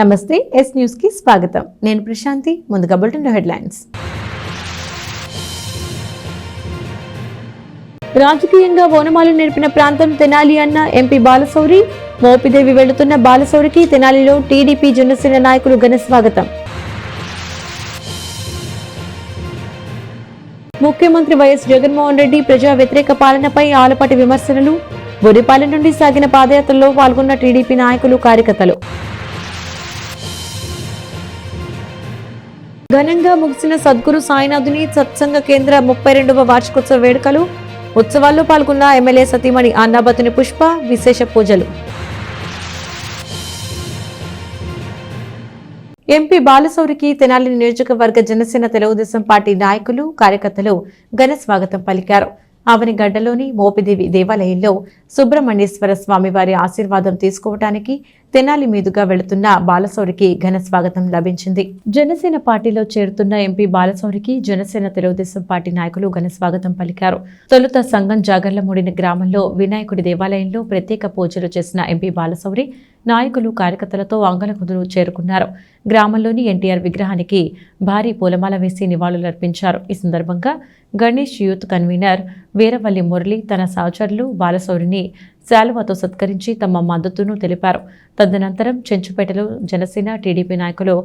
నమస్తే yes news కి స్వాగతం. నేను ప్రశాంతి. ముందుగా బులెటిన్ హెడ్లైన్స్. రాజకీయంగా ఓనమాలు నేర్పిన ప్రాంతం తెనాలి అన్న ఎంపీ బాలశౌరి. మోపిదేవి వెళుతున్న బాలశౌరికి తెనాలిలో టీడీపీ జనసేన నాయకులు ఘన స్వాగతం. ముఖ్యమంత్రి వైఎస్ జగన్మోహన్ రెడ్డి ప్రజా వ్యతిరేక పాలనపై ఆలపాటి విమర్శలు. బొరిపాలెం నుండి సాగిన పాదయాత్రలో పాల్గొన్న టీడీపీ నాయకులు, కార్యకర్తలు. ఘనంగా ముగిసిన సద్గురు సాయినాథుని సత్సంగ కేంద్ర 32వ వార్షికోత్సవ వేడుకలు. ఉత్సవాల్లో పాల్గొన్న ఎమ్మెల్యే సతీమణి అన్నాబతుని పుష్ప. విశేష పూజలు. ఎంపీ బాలశౌరికి తెనాలి నియోజకవర్గ జనసేన తెలుగుదేశం పార్టీ నాయకులు, కార్యకర్తలు ఘన స్వాగతం పలికారు. అవనిగడ్డలోని మోపిదేవి దేవాలయంలో సుబ్రహ్మణ్యేశ్వర స్వామివారి ఆశీర్వాదం తీసుకోవటానికి తెనాలి మీదుగా వెళుతున్న బాలశౌరికి ఘన స్వాగతం లభించింది. జనసేన పార్టీలో చేరుతున్న ఎంపీ బాలశౌరికి జనసేన తెలుగుదేశం పార్టీ నాయకులు ఘన స్వాగతం పలికారు. తొలుత సంగం జాగర్లమూడిన గ్రామంలో వినాయకుడి దేవాలయంలో ప్రత్యేక పూజలు చేసిన ఎంపీ బాలశౌరి నాయకులు, కార్యకర్తలతో అంగలకుదురు చేరుకున్నారు. గ్రామంలోని ఎన్టీఆర్ విగ్రహానికి భారీ పూలమాల వేసి నివాళులర్పించారు. ఈ సందర్భంగా గణేష్ యూత్ కన్వీనర్ వీరవల్లి మురళి తన సహచరులు బాలశౌరిని శాలువాతో సత్కరించి తమ మద్దతును తెలిపారు. తదనంతరం చెంచుపేటలో జనసేన, టీడీపీ నాయకులు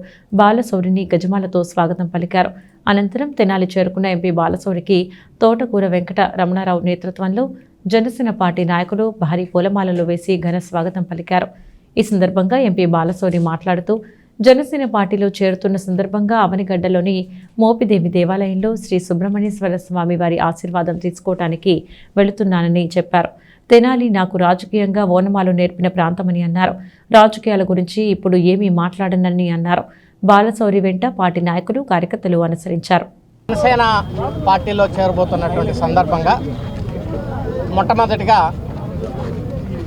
బాలశౌరిని గజమాలతో స్వాగతం పలికారు. అనంతరం తెనాలి చేరుకున్న ఎంపీ బాలశౌరికి తోటకూర వెంకట రమణారావు నేతృత్వంలో జనసేన పార్టీ నాయకులు భారీ పూలమాలలు వేసి ఘన స్వాగతం పలికారు. ఈ సందర్భంగా ఎంపీ బాలశౌరి మాట్లాడుతూ జనసేన పార్టీలో చేరుతున్న సందర్భంగా అవనిగడ్డలోని మోపిదేవి దేవాలయంలో శ్రీ సుబ్రహ్మణ్యేశ్వర స్వామి వారి ఆశీర్వాదం తీసుకోవటానికి వెళుతున్నానని చెప్పారు. తెనాలి నాకు రాజకీయంగా ఓనమాలు నేర్పిన ప్రాంతమని అన్నారు. రాజకీయాల గురించి ఇప్పుడు ఏమీ మాట్లాడనని అన్నారు. బాలశౌరి వెంట పార్టీ నాయకులు, కార్యకర్తలు అనుసరించారు. జనసేన పార్టీలో చేరబోతున్నటువంటి సందర్భంగా మొట్టమొదటిగా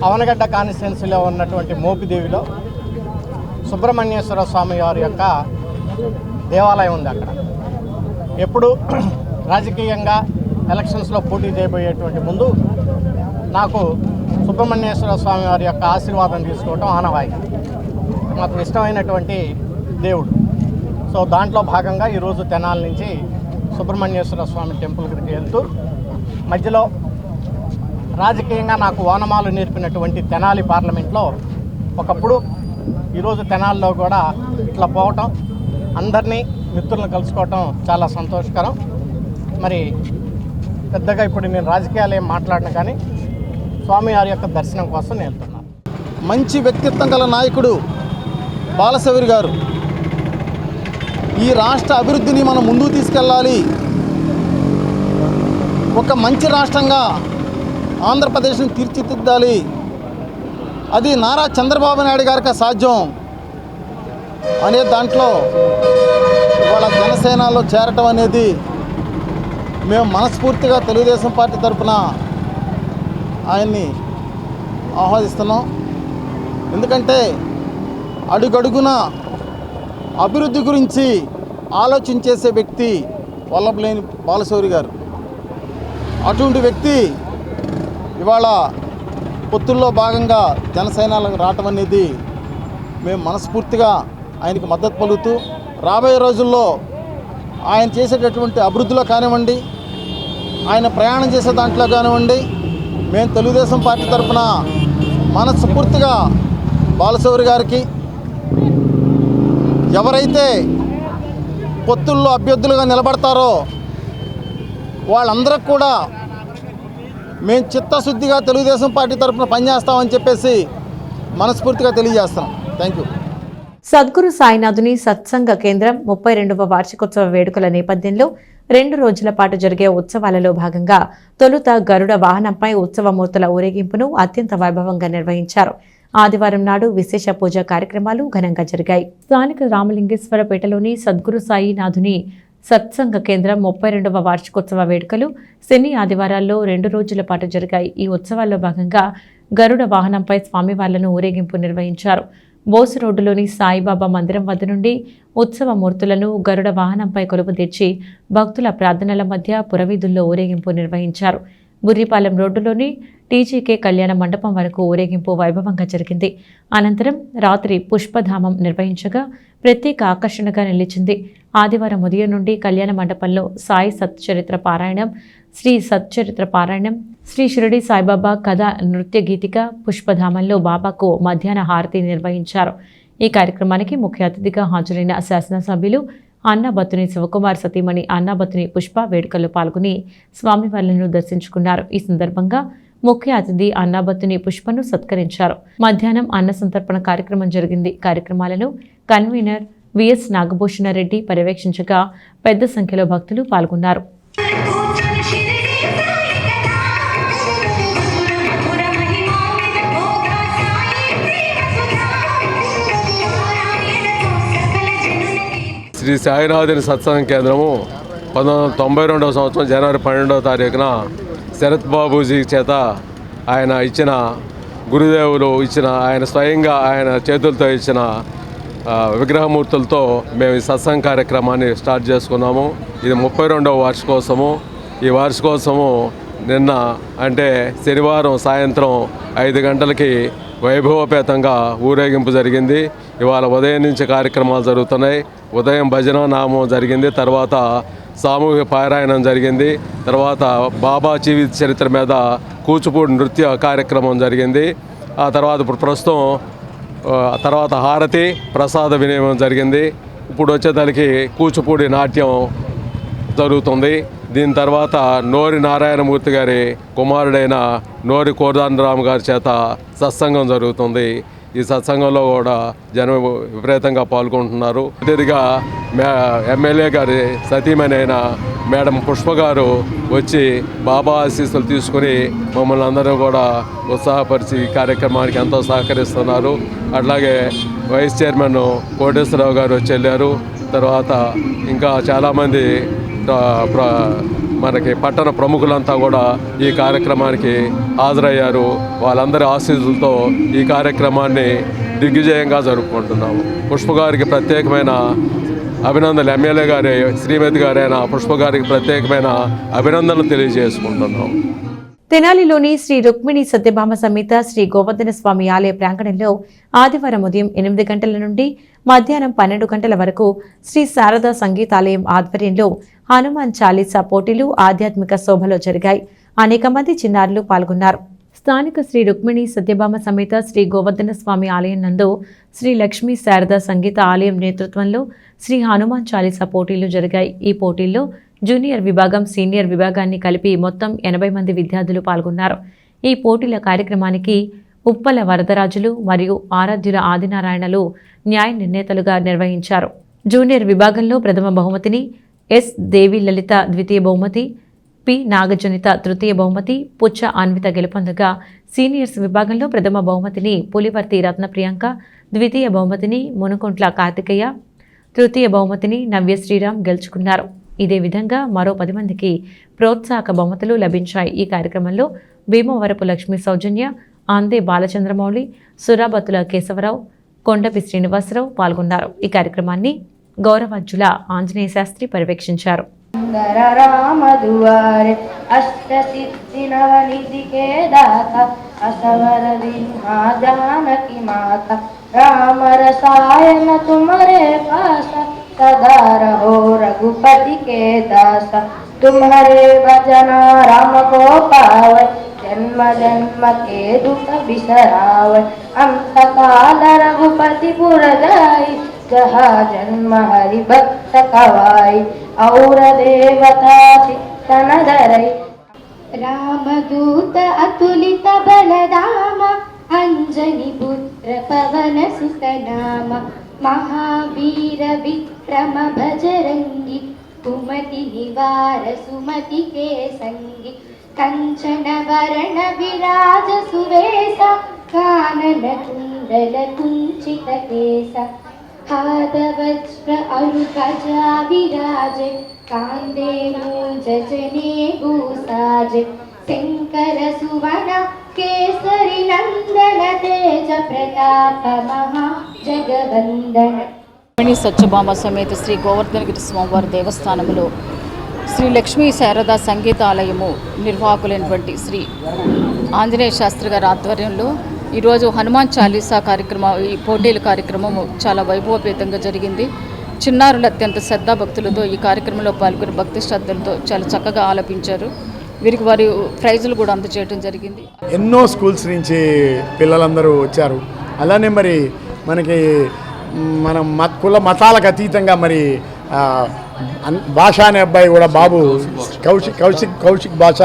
అవనగడ్డ కాన్స్టిట్యున్సీలో ఉన్నటువంటి మోపిదేవిలో సుబ్రహ్మణ్యేశ్వర స్వామి వారి యొక్క దేవాలయం ఉంది. అక్కడ ఎప్పుడు రాజకీయంగా ఎలక్షన్స్లో పోటీ చేయబోయేటువంటి ముందు నాకు సుబ్రహ్మణ్యేశ్వర స్వామి వారి యొక్క ఆశీర్వాదం తీసుకోవటం ఆనవాయి. నాకు ఇష్టమైనటువంటి దేవుడు. సో దాంట్లో భాగంగా ఈరోజు తెనాలి నుంచి సుబ్రహ్మణ్యేశ్వర స్వామి టెంపుల్కి వెళ్తూ మధ్యలో రాజకీయంగా నాకు ఓనమాలు నేర్పినటువంటి తెనాలి పార్లమెంట్లో ఒకప్పుడు ఈరోజు తెనాలిలో కూడా ఇట్లా పోవటం, అందరినీ మిత్రులను కలుసుకోవటం చాలా సంతోషకరం. మరి పెద్దగా ఇప్పుడు నేను రాజకీయాలు ఏం మాట్లాడినా కానీ స్వామి వారి యొక్క దర్శనం కోసం నేను వెళ్తున్నాను. మంచి వ్యక్తిత్వం గల నాయకుడు బాలశౌరి గారు. ఈ రాష్ట్ర అభివృద్ధిని మనం ముందుకు తీసుకెళ్ళాలి. ఒక మంచి రాష్ట్రంగా ఆంధ్రప్రదేశ్ని తీర్చిదిద్దాలి. అది నారా చంద్రబాబు నాయుడు గారికి సాధ్యం అనే దాంట్లో ఇవాళ జనసేనలో చేరటం అనేది మేము మనస్ఫూర్తిగా తెలుగుదేశం పార్టీ తరఫున ఆయన్ని ఆహ్వానిస్తున్నాం. ఎందుకంటే అడుగడుగున అభివృద్ధి గురించి ఆలోచించేసే వ్యక్తి వల్లభనేని బాలశౌరి గారు. అటువంటి వ్యక్తి ఇవాళ పొత్తుల్లో భాగంగా జనసేనలకు రావటం అనేది మేము మనస్ఫూర్తిగా ఆయనకు మద్దతు పలుకుతూ రాబోయే రోజుల్లో ఆయన చేసేటటువంటి అభివృద్ధిలో కానివ్వండి, ఆయన ప్రయాణం చేసే దాంట్లో కానివ్వండి, మేము తెలుగుదేశం పార్టీ తరఫున మనస్ఫూర్తిగా బాలశౌరి గారికి ఎవరైతే పొత్తుల్లో అభ్యర్థులుగా నిలబడతారో వాళ్ళందరికీ కూడా మేము చిత్తశుద్ధిగా తెలుగుదేశం పార్టీ తరఫున పనిచేస్తామని చెప్పేసి మనస్ఫూర్తిగా తెలియజేస్తాం. Thank you. సద్గురు సాయినాథుని సత్సంగ కేంద్రం 32వ వార్షికోత్సవ వేడుకల నేపథ్యంలో 2 రోజుల పాటు జరిగే ఉత్సవాలలో భాగంగా తొలుత గరుడ వాహనంపై ఉత్సవమూర్తుల ఊరేగింపును అత్యంత వైభవంగా నిర్వహించారు. ఆదివారం నాడు విశేష పూజా కార్యక్రమాలు ఘనంగా జరిగాయి. స్థానిక రామలింగేశ్వరపేటలోని సద్గురు సాయినాథుని సత్సంగ కేంద్రం 32వ వార్షికోత్సవ వేడుకలు శని, ఆదివారాల్లో 2 రోజుల పాటు జరిగాయి. ఈ ఉత్సవాల్లో భాగంగా గరుడ వాహనంపై స్వామివార్లను ఊరేగింపు నిర్వహించారు. బోసు రోడ్డులోని సాయిబాబా మందిరం వద్ద నుండి ఉత్సవ మూర్తులను గరుడ వాహనంపై కొలువు తీర్చి భక్తుల ప్రార్థనల మధ్య పురవీధుల్లో ఊరేగింపు నిర్వహించారు. బుర్రిపాలెం రోడ్డులోని టీజీకే కళ్యాణ మండపం వరకు ఊరేగింపు వైభవంగా జరిగింది. అనంతరం రాత్రి పుష్పధామం నిర్వహించగా ప్రత్యేక ఆకర్షణగా నిలిచింది. ఆదివారం ఉదయం నుండి కళ్యాణ మండపంలో సాయి సచ్చరిత్ర పారాయణం, శ్రీ సచ్చరిత్ర పారాయణం, శ్రీ షిరిడి సాయిబాబా కథ నృత్య గీతిక, పుష్పధామంలో బాబాకు మధ్యాహ్న హారతి నిర్వహించారు. ఈ కార్యక్రమానికి ముఖ్య అతిథిగా హాజరైన శాసనసభ్యులు అన్నాబత్తుని శివకుమార్ సతీమణి అన్నాబత్తుని పుష్ప వేడుకల్లో పాల్గొని స్వామివార్లను దర్శించుకున్నారు. ఈ సందర్భంగా ముఖ్య అతిథి అన్నాబత్తుని పుష్పను సత్కరించారు. మధ్యాహ్నం అన్న సంతర్పణ కార్యక్రమం జరిగింది. కార్యక్రమాలను కన్వీనర్ విఎస్ నాగభూషణరెడ్డి పర్యవేక్షించగా పెద్ద సంఖ్యలో భక్తులు పాల్గొన్నారు. శ్రీ సాయినాథుని సత్సంగ కేంద్రము 1992 సంవత్సరం జనవరి 12వ తారీఖున శరత్ బాబూజీ చేత ఆయన ఇచ్చిన గురుదేవులు ఇచ్చిన ఆయన స్వయంగా ఆయన చేతులతో ఇచ్చిన విగ్రహమూర్తులతో మేము ఈ సత్సంగ కార్యక్రమాన్ని స్టార్ట్ చేసుకున్నాము. ఇది 32వ వార్షికోత్సవము. ఈ వార్షికోత్సవము నిన్న అంటే శనివారం సాయంత్రం 5 గంటలకి వైభవపేతంగా ఊరేగింపు జరిగింది. ఇవాళ ఉదయం నుంచి కార్యక్రమాలు జరుగుతున్నాయి. ఉదయం భజన నామం జరిగింది, తర్వాత సామూహిక పారాయణం జరిగింది, తర్వాత బాబా జీవిత చరిత్ర మీద కూచిపూడి నృత్య కార్యక్రమం జరిగింది. ఆ తర్వాత ఇప్పుడు ప్రస్తుతం తర్వాత హారతి ప్రసాద వినియోగం జరిగింది. ఇప్పుడు వచ్చేదానికి కూచిపూడి నాట్యం జరుగుతుంది. దీని తర్వాత నోరి నారాయణమూర్తి గారి కుమారుడైన నోరి కోదండరామ్ గారి చేత సత్సంగం జరుగుతుంది. ఈ సత్సంగంలో కూడా జనం విపరీతంగా పాల్గొంటున్నారు. అతిథిగా ఎమ్మెల్యే గారి సతీమణి అయిన మేడం పుష్ప గారు వచ్చి బాబా ఆశీస్సులు తీసుకుని మమ్మల్ని అందరూ కూడా ఉత్సాహపరిచి ఈ కార్యక్రమానికి ఎంతో సహకరిస్తున్నారు. అట్లాగే వైస్ చైర్మన్ కోటేశ్వరరావు గారు వచ్చి వెళ్ళారు. తర్వాత ఇంకా చాలామంది మనకి పట్టణ ప్రముఖులంతా కూడా ఈ కార్యక్రమానికి హాజరయ్యారు. వాళ్ళందరి ఆశీస్సులతో ఈ కార్యక్రమాన్ని దిగ్విజయంగా జరుపుకుంటున్నాము. పుష్ప గారికి ప్రత్యేకమైన అభినందనలు, ఎమ్మెల్యే గారి శ్రీమతి గారైన పుష్ప గారికి ప్రత్యేకమైన అభినందనలు తెలియజేసుకుంటున్నాము. తెనాలిలోని శ్రీ రుక్మిణి సత్యభామ సమేత శ్రీ గోవర్ధన స్వామి ఆలయ ప్రాంగణంలో ఆదివారం ఉదయం 8 గంటల నుండి మధ్యాహ్నం 12 గంటల వరకు శ్రీ శారదా సంగీతాలయం ఆధ్వర్యంలో హనుమాన్ చాలీసా పోటీలు ఆధ్యాత్మిక శోభలో జరిగాయి. అనేక మంది చిన్నారులు పాల్గొన్నారు. స్థానిక శ్రీ రుక్మిణి సత్యభామ సమేత శ్రీ గోవర్ధన స్వామి ఆలయం నందు శ్రీ లక్ష్మీ శారదా సంగీత ఆలయం నేతృత్వంలో శ్రీ హనుమాన్ చాలీసా పోటీలు జరిగాయి. ఈ పోటీల్లో జూనియర్ విభాగం, సీనియర్ విభాగాన్ని కలిపి మొత్తం 80 మంది విద్యార్థులు పాల్గొన్నారు. ఈ పోటీల కార్యక్రమానికి ఉప్పల వరదరాజులు మరియు ఆరాధ్యుల ఆదినారాయణలు న్యాయ నిర్ణేతలుగా నిర్వహించారు. జూనియర్ విభాగంలో ప్రథమ బహుమతిని ఎస్ దేవి లలిత ద్వితీయ బహుమతి, పి నాగజనిత తృతీయ బహుమతి, పుచ్చ అన్విత గెలుపొందగా సీనియర్స్ విభాగంలో ప్రథమ బహుమతిని పులివర్తి రత్న ప్రియాంక, ద్వితీయ బహుమతిని మునుకొంట్ల కార్తికేయ, తృతీయ బహుమతిని నవ్య శ్రీరామ్ గెలుచుకున్నారు. ఇదే విధంగా మరో 10 మందికి ప్రోత్సాహక బహుమతులు లభించాయి. ఈ కార్యక్రమంలో భీమవరపు లక్ష్మీ సౌజన్య, ఆందే బాలచంద్రమౌళి, సురాబత్తుల కేశవరావు, కొండపి శ్రీనివాసరావు పాల్గొన్నారు. ఈ కార్యక్రమాన్ని గౌరవాజ్యుల ఆంజనేయ శాస్త్రి పర్యవేక్షించారు. सदा रहो रघुपति के दास, तुम्हारे भजन राम को पावै, जन्म जन्म के दुख बिसरावै, अंत काल रघुपति पुर जाई, जहाँ जन्म हरि भक्त कवाई, और देवता चित्तन धरई। रामदूत अतुलित बलधाम, अंजनी पुत्र पवन सुत नाम, महावीर विक्रम भजरंगी, कुमति निवार सुमति के संगी, कंचन वरण विराज सुवेसा, कानन कुंडल कुंचित केसा, हाथ वज्र अरुकजा विराजे, कांदे मूंज जनेऊ साजे, शंकर सुवन केसरी नंदन तेज प्रताप महा జగవందన. రుక్మిణి సత్యభామ సమేత శ్రీ గోవర్ధనగిరి స్వామివారి దేవస్థానములో శ్రీ లక్ష్మీ శారదా సంగీతాలయము నిర్వాహకులైనటువంటి శ్రీ ఆంజనేయ శాస్త్రి గారి ఆధ్వర్యంలో ఈరోజు హనుమాన్ చాలీసా కార్యక్రమం, ఈ పోటీల కార్యక్రమము చాలా వైభవపేతంగా జరిగింది. చిన్నారులు అత్యంత శ్రద్ధాభక్తులతో ఈ కార్యక్రమంలో పాల్గొని భక్తి శ్రద్ధలతో చాలా చక్కగా ఆలపించారు. వీరికి వారి ప్రైజులు కూడా అందజేయడం జరిగింది. ఎన్నో స్కూల్స్ నుంచి పిల్లలందరూ వచ్చారు. అలానే మరి మనకి మనం కుల మతాలకు అతీతంగా మరి భాష అనే అబ్బాయి కూడా బాబు కౌశిక్ భాష,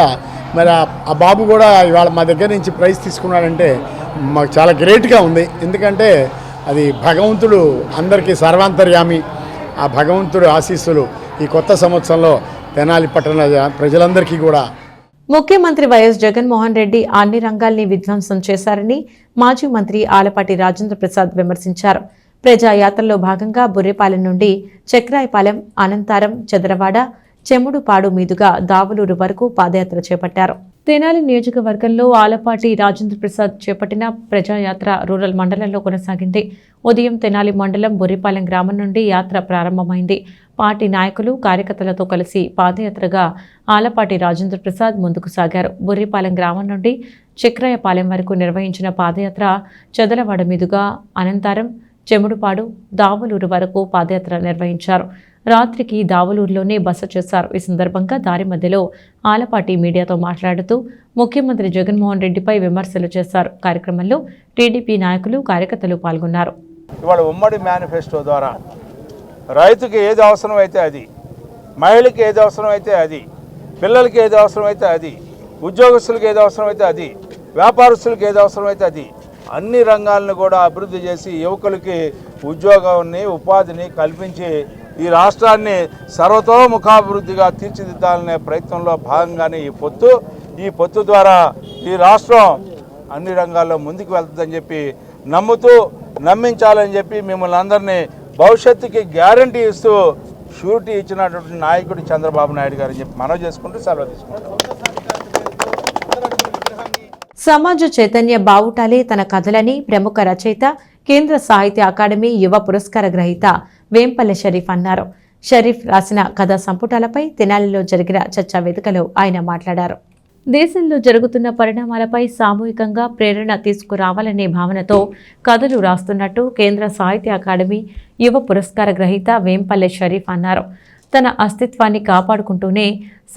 మరి ఆ బాబు కూడా ఇవాళ మా దగ్గర నుంచి ప్రైజ్ తీసుకున్నాడంటే మాకు చాలా గ్రేట్గా ఉంది. ఎందుకంటే అది భగవంతుడు అందరికీ సర్వాంతర్యామి. ఆ భగవంతుడి ఆశీస్సులు ఈ కొత్త సంవత్సరంలో తెనాలి పట్టణ ప్రజలందరికీ కూడా. ముఖ్యమంత్రి వైఎస్ జగన్మోహన్ రెడ్డి అన్ని రంగాల్ని విధ్వంసం చేశారని మాజీ మంత్రి ఆలపాటి రాజేంద్ర ప్రసాద్ విమర్శించారు. ప్రజాయాత్రలో భాగంగా బుర్రేపాలెం నుండి చక్రాయపాలెం, అనంతారం, చదరవాడ, చెముడుపాడు మీదుగా దావులూరు వరకు పాదయాత్ర చేపట్టారు. తెనాలి నియోజకవర్గంలో ఆలపాటి రాజేంద్ర ప్రసాద్ చేపట్టిన ప్రజాయాత్ర రూరల్ మండలంలో కొనసాగింది. ఉదయం తెనాలి మండలం బుర్రిపాలెం గ్రామం నుండి యాత్ర ప్రారంభమైంది. పార్టీ నాయకులు, కార్యకర్తలతో కలిసి పాదయాత్రగా ఆలపాటి రాజేంద్ర ప్రసాద్ ముందుకు సాగారు. బుర్రిపాలెం గ్రామం నుండి చక్రాయపాలెం వరకు నిర్వహించిన పాదయాత్ర చదలవాడ మీదుగా అనంతారం, చెముడుపాడు, దావులూరు వరకు పాదయాత్ర నిర్వహించారు. రాత్రికి దావులూరులోనే బస చేశారు. ఈ సందర్భంగా దారి మధ్యలో ఆలపాటి మీడియాతో మాట్లాడుతూ ముఖ్యమంత్రి జగన్మోహన్ రెడ్డిపై విమర్శలు చేశారు. కార్యక్రమంలో టీడీపీ నాయకులు, కార్యకర్తలు పాల్గొన్నారు. ఇవాళ ఉమ్మడి మేనిఫెస్టో ద్వారా రైతుకి ఏది అవసరం అయితే అది, మహిళకి ఏది అవసరం అయితే అది, పిల్లలకి ఏది అవసరం అయితే అది, ఉద్యోగస్తులకు ఏది అవసరం అయితే అది, వ్యాపారస్తులకు ఏది అవసరం అయితే అది, అన్ని రంగాలను కూడా అభివృద్ధి చేసి యువకులకి ఉద్యోగాన్ని, ఉపాధిని కల్పించి ఈ రాష్ట్రాన్ని సర్వతోముఖాభివృద్ధిగా తీర్చిదిద్దాలనే ప్రయత్నంలో భాగంగానే ఈ పొత్తు ద్వారా ఈ రాష్ట్రం అన్ని రంగాల్లో ముందుకు వెళ్తుందని చెప్పి నమ్మించాలని చెప్పి మిమ్మల్ని అందరినీ భవిష్యత్తుకి గ్యారంటీ ఇస్తూ షూరిటీ ఇచ్చినటువంటి నాయకుడు చంద్రబాబు నాయుడు గారు అని చెప్పి మనవి చేసుకుంటూ సెలవు తీసుకుంటాం. సమాజ చైతన్య బావుటాలే తన కథలని ప్రముఖ రచయిత, కేంద్ర సాహిత్య అకాడమీ యువ పురస్కార గ్రహీత వేంపల్లె షరీఫ్ అన్నారు. షరీఫ్ రాసిన కథా సంపుటాలపై తెనాలిలో జరిగిన చర్చా వేదికలో ఆయన మాట్లాడారు. దేశంలో జరుగుతున్న పరిణామాలపై సామూహికంగా ప్రేరణ తీసుకురావాలనే భావనతో కథలు రాస్తున్నట్టు కేంద్ర సాహిత్య అకాడమీ యువ పురస్కార గ్రహీత వేంపల్లె షరీఫ్ అన్నారు. తన అస్తిత్వాన్ని కాపాడుకుంటూనే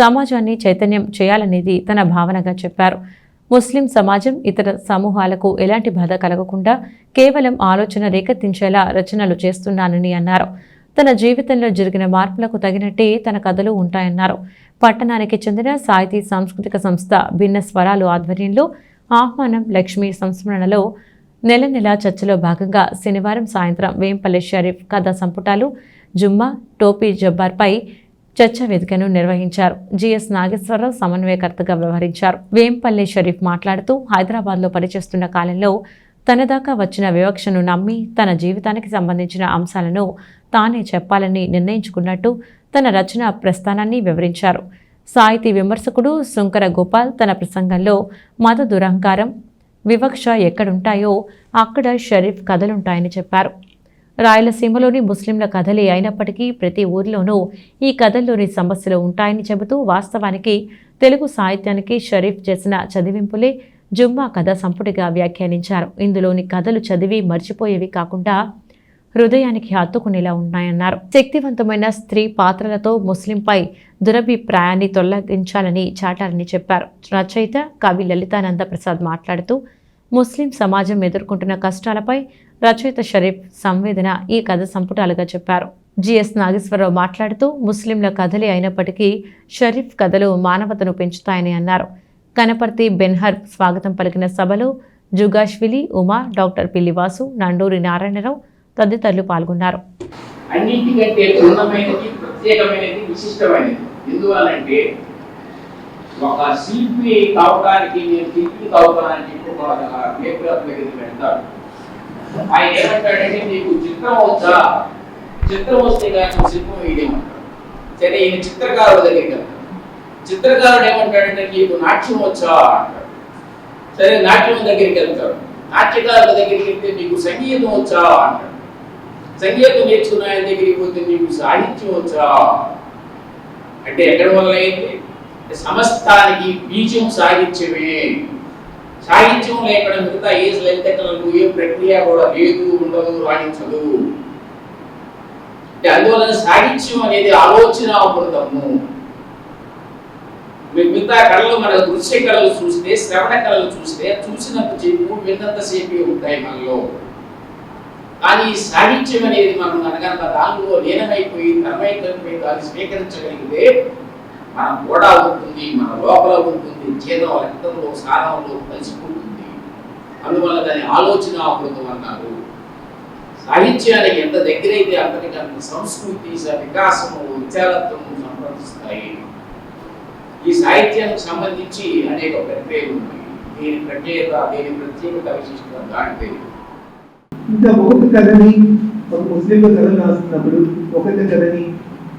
సమాజాన్ని చైతన్యం చేయాలనేది తన భావనగా చెప్పారు. ముస్లిం సమాజం, ఇతర సమూహాలకు ఎలాంటి బాధ కలగకుండా కేవలం ఆలోచన రేకెత్తించేలా రచనలు చేస్తున్నానని అన్నారు. తన జీవితంలో జరిగిన మార్పులకు తగినట్టే తన కథలు ఉంటాయన్నారు. పట్టణానికి చెందిన సాహితీ సాంస్కృతిక సంస్థ భిన్న స్వరాలు ఆధ్వర్యంలో ఆహ్వానం లక్ష్మీ సంస్మరణలో నెల చర్చలో భాగంగా శనివారం సాయంత్రం వేంపల్లె షరీఫ్ కథా సంపుటాలు జుమ్మా, టోపీ జబ్బార్పై చర్చా వేదికను నిర్వహించారు. జిఎస్ నాగేశ్వరరావు సమన్వయకర్తగా వ్యవహరించారు. వేంపల్లె షరీఫ్ మాట్లాడుతూ హైదరాబాద్లో పనిచేస్తున్న కాలంలో తన దాకా వచ్చిన వివక్షను నమ్మి తన జీవితానికి సంబంధించిన అంశాలను తానే చెప్పాలని నిర్ణయించుకున్నట్టు తన రచన ప్రస్థానాన్ని వివరించారు. సాహితీ విమర్శకుడు శుంకర గోపాల్ తన ప్రసంగంలో మత దురహంకారం, వివక్ష ఎక్కడుంటాయో అక్కడ షరీఫ్ కథలుంటాయని చెప్పారు. రాయలసీమలోని ముస్లింల కథలే అయినప్పటికీ ప్రతి ఊరిలోనూ ఈ కథల్లోని సమస్యలు ఉంటాయని చెబుతూ వాస్తవానికి తెలుగు సాహిత్యానికి షరీఫ్ చేసిన చదివింపులే జుమ్మా కథ సంపుటిగా వ్యాఖ్యానించారు. ఇందులోని కథలు చదివి మర్చిపోయేవి కాకుండా హృదయానికి హత్తుకునేలా ఉన్నాయన్నారు. శక్తివంతమైన స్త్రీ పాత్రలతో ముస్లింపై దురభిప్రాయాన్ని తొలగించాలని చాటారని చెప్పారు. రచయిత కవి లలితానంద ప్రసాద్ మాట్లాడుతూ ముస్లిం సమాజం ఎదుర్కొంటున్న కష్టాలపై రచయిత షరీఫ్ సంవేదన ఈ కథ సంపుటాలుగా చెప్పారు. జిఎస్ నాగేశ్వరరావు మాట్లాడుతూ ముస్లింల కథలే అయినప్పటికీ షరీఫ్ కథలు మానవతను పెంచుతాయని అన్నారు. కనపర్తి బెన్హర్ స్వాగతం పలికిన సభలో జుగాష్విలి, ఉమా, డాక్టర్ పిల్లివాసు, నండూరి నారాయణరావు తదితరులు పాల్గొన్నారు. అన్నింటికంటే భిన్నమైనది, ప్రత్యేకమైనది, విశిష్టమైనది. ఎందువల్లంటే ఒక శిల్పి కావడానికి, నేను శిల్పి కావడానికి వెళ్తాడు. ఆయన ఏమంటాడంటే నీకు చిత్రం వచ్చా, చిత్రం వస్తే కానీ శిల్పం వేయలేమంటాడు. సరే, ఈయన చిత్రకారుడు దగ్గరికి వెళ్తాడు. చిత్రకారుడు ఏమంటాడంటే నీకు నాట్యం వచ్చా అంటాడు. సరే, నాట్యం దగ్గరికి వెళ్తాడు. నాట్యకారుల దగ్గరికి వెళ్తే నీకు సంగీతం వచ్చా అంటాడు. సంగీతం నేర్చుకున్న ఆయన దగ్గరికి పోతే నీకు సాహిత్యం వచ్చా. అంటే ఎక్కడి వల్ల అయింది? సమస్తానికి బీజం సాహిత్యమే. సాహిత్యం లేకుండా మిగతా ఏ లలితకళలు ఏ ప్రక్రియ కూడా లేదు, ఉండదు, రాణించదు. అంటే అందువలన సాహిత్యం అనేది ఆలోచన అమృతము. మిగతా కళలు మన దృశ్య కళలు చూస్తే, శ్రవణ కళలు చూస్తే చూసినంతసేపు విన్నంతసేపు ఉంటాయి మనలో. కానీ సాహిత్యం అనేది మనం అనగనక దానిలో లీనమైపోయి తన్మయమైపోయి దాన్ని స్వీకరించగలిగితే మనం కూడా ఉంటుంది, మన లోపల ఉంటుంది, జీవం రక్తంలో సారంలో కలిసిపోతుంది. అందువల్ల దాని ఆలోచన అమృతం అన్నారు. సాహిత్యానికి ఎంత దగ్గరైతే అంతకంటే అంత సంస్కృతి, వికాసము, విచారత్వము సంప్రదిస్తాయి. ఈ సాహిత్యానికి సంబంధించి అనేక ప్రక్రియలు ఉన్నాయి. దీని ప్రత్యేకత విశిష్టత దాటితే ఇంకా ఒక కథని ఒక ముస్లింల కథలు రాస్తున్నప్పుడు ఒక్కొక్క కథని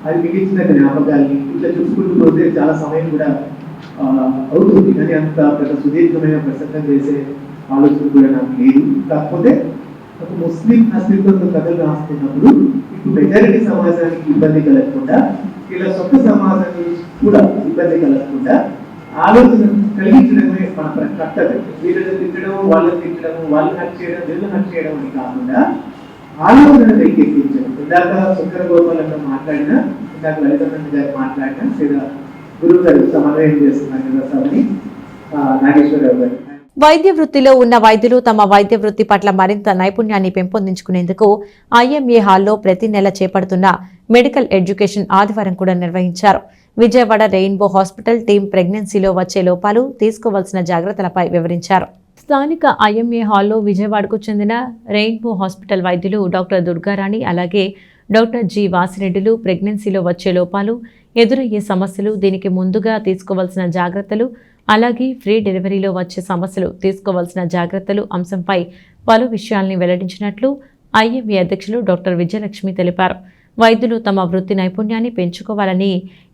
అది మిగిల్చిన జ్ఞాపకాల్ని ఇట్లా చూసుకుంటూ పోతే చాలా సమయం కూడా అవుతుంది. కానీ అంత పెద్ద సుదీర్ఘమైన ప్రసంగం చేసే ఆలోచన కూడా నాకు లేదు. కాకపోతే ఒక ముస్లిం అస్తిత్వంతో కథలు రాస్తున్నప్పుడు ఇప్పుడు మెజారిటీ సమాజానికి ఇబ్బంది కలగకుండా, ఇలా సొంత సమాజానికి కూడా ఇబ్బంది కలగకుండా ఆలోచన కలిగించడమే మన కర్తవ్యం. వీళ్ళని తిట్టడం, వాళ్ళని తిట్టడం, వాళ్ళని హక్ చేయడం, వీళ్ళని హక్ చేయడం అని కాకుండా ఆలోచన ఎక్కించడం. ఇందాక శంకర గోపాలంగా మాట్లాడినా, ఇందాక లలితానంద గారు మాట్లాడినా, లేదా గురువు గారు సమన్వయం చేస్తున్నారు కదా సభని, నాగేశ్వరరావు గారు. వైద్య వృత్తిలో ఉన్న వైద్యులు తమ వైద్య వృత్తి పట్ల మరింత నైపుణ్యాన్ని పెంపొందించుకునేందుకు ఐఎంఏ హాల్లో ప్రతి నెల చేపడుతున్న మెడికల్ ఎడ్యుకేషన్ ఆదివారం కూడా నిర్వహించారు. విజయవాడ రెయిన్బో హాస్పిటల్ టీం ప్రెగ్నెన్సీలో వచ్చే లోపాలు, తీసుకోవాల్సిన జాగ్రత్తలపై వివరించారు. స్థానిక ఐఎంఏ హాల్లో విజయవాడకు చెందిన రెయిన్బో హాస్పిటల్ వైద్యులు డాక్టర్ దుర్గారాణి, అలాగే డాక్టర్ జి వాసిరెడ్డిలు ప్రెగ్నెన్సీలో వచ్చే లోపాలు, ఎదురయ్యే సమస్యలు, దీనికి ముందుగా తీసుకోవాల్సిన జాగ్రత్తలు, అలాగే ఫ్రీ డెలివరీలో వచ్చే సమస్యలు, తీసుకోవాల్సిన జాగ్రత్తలు అంశంపై పలు విషయాల్ని వెల్లడించినట్లు ఐఎంఏ అధ్యక్షులు డాక్టర్ విజయలక్ష్మి తెలిపారు. వైద్యులు తమ వృత్తి నైపుణ్యాన్ని పెంచుకోవాలని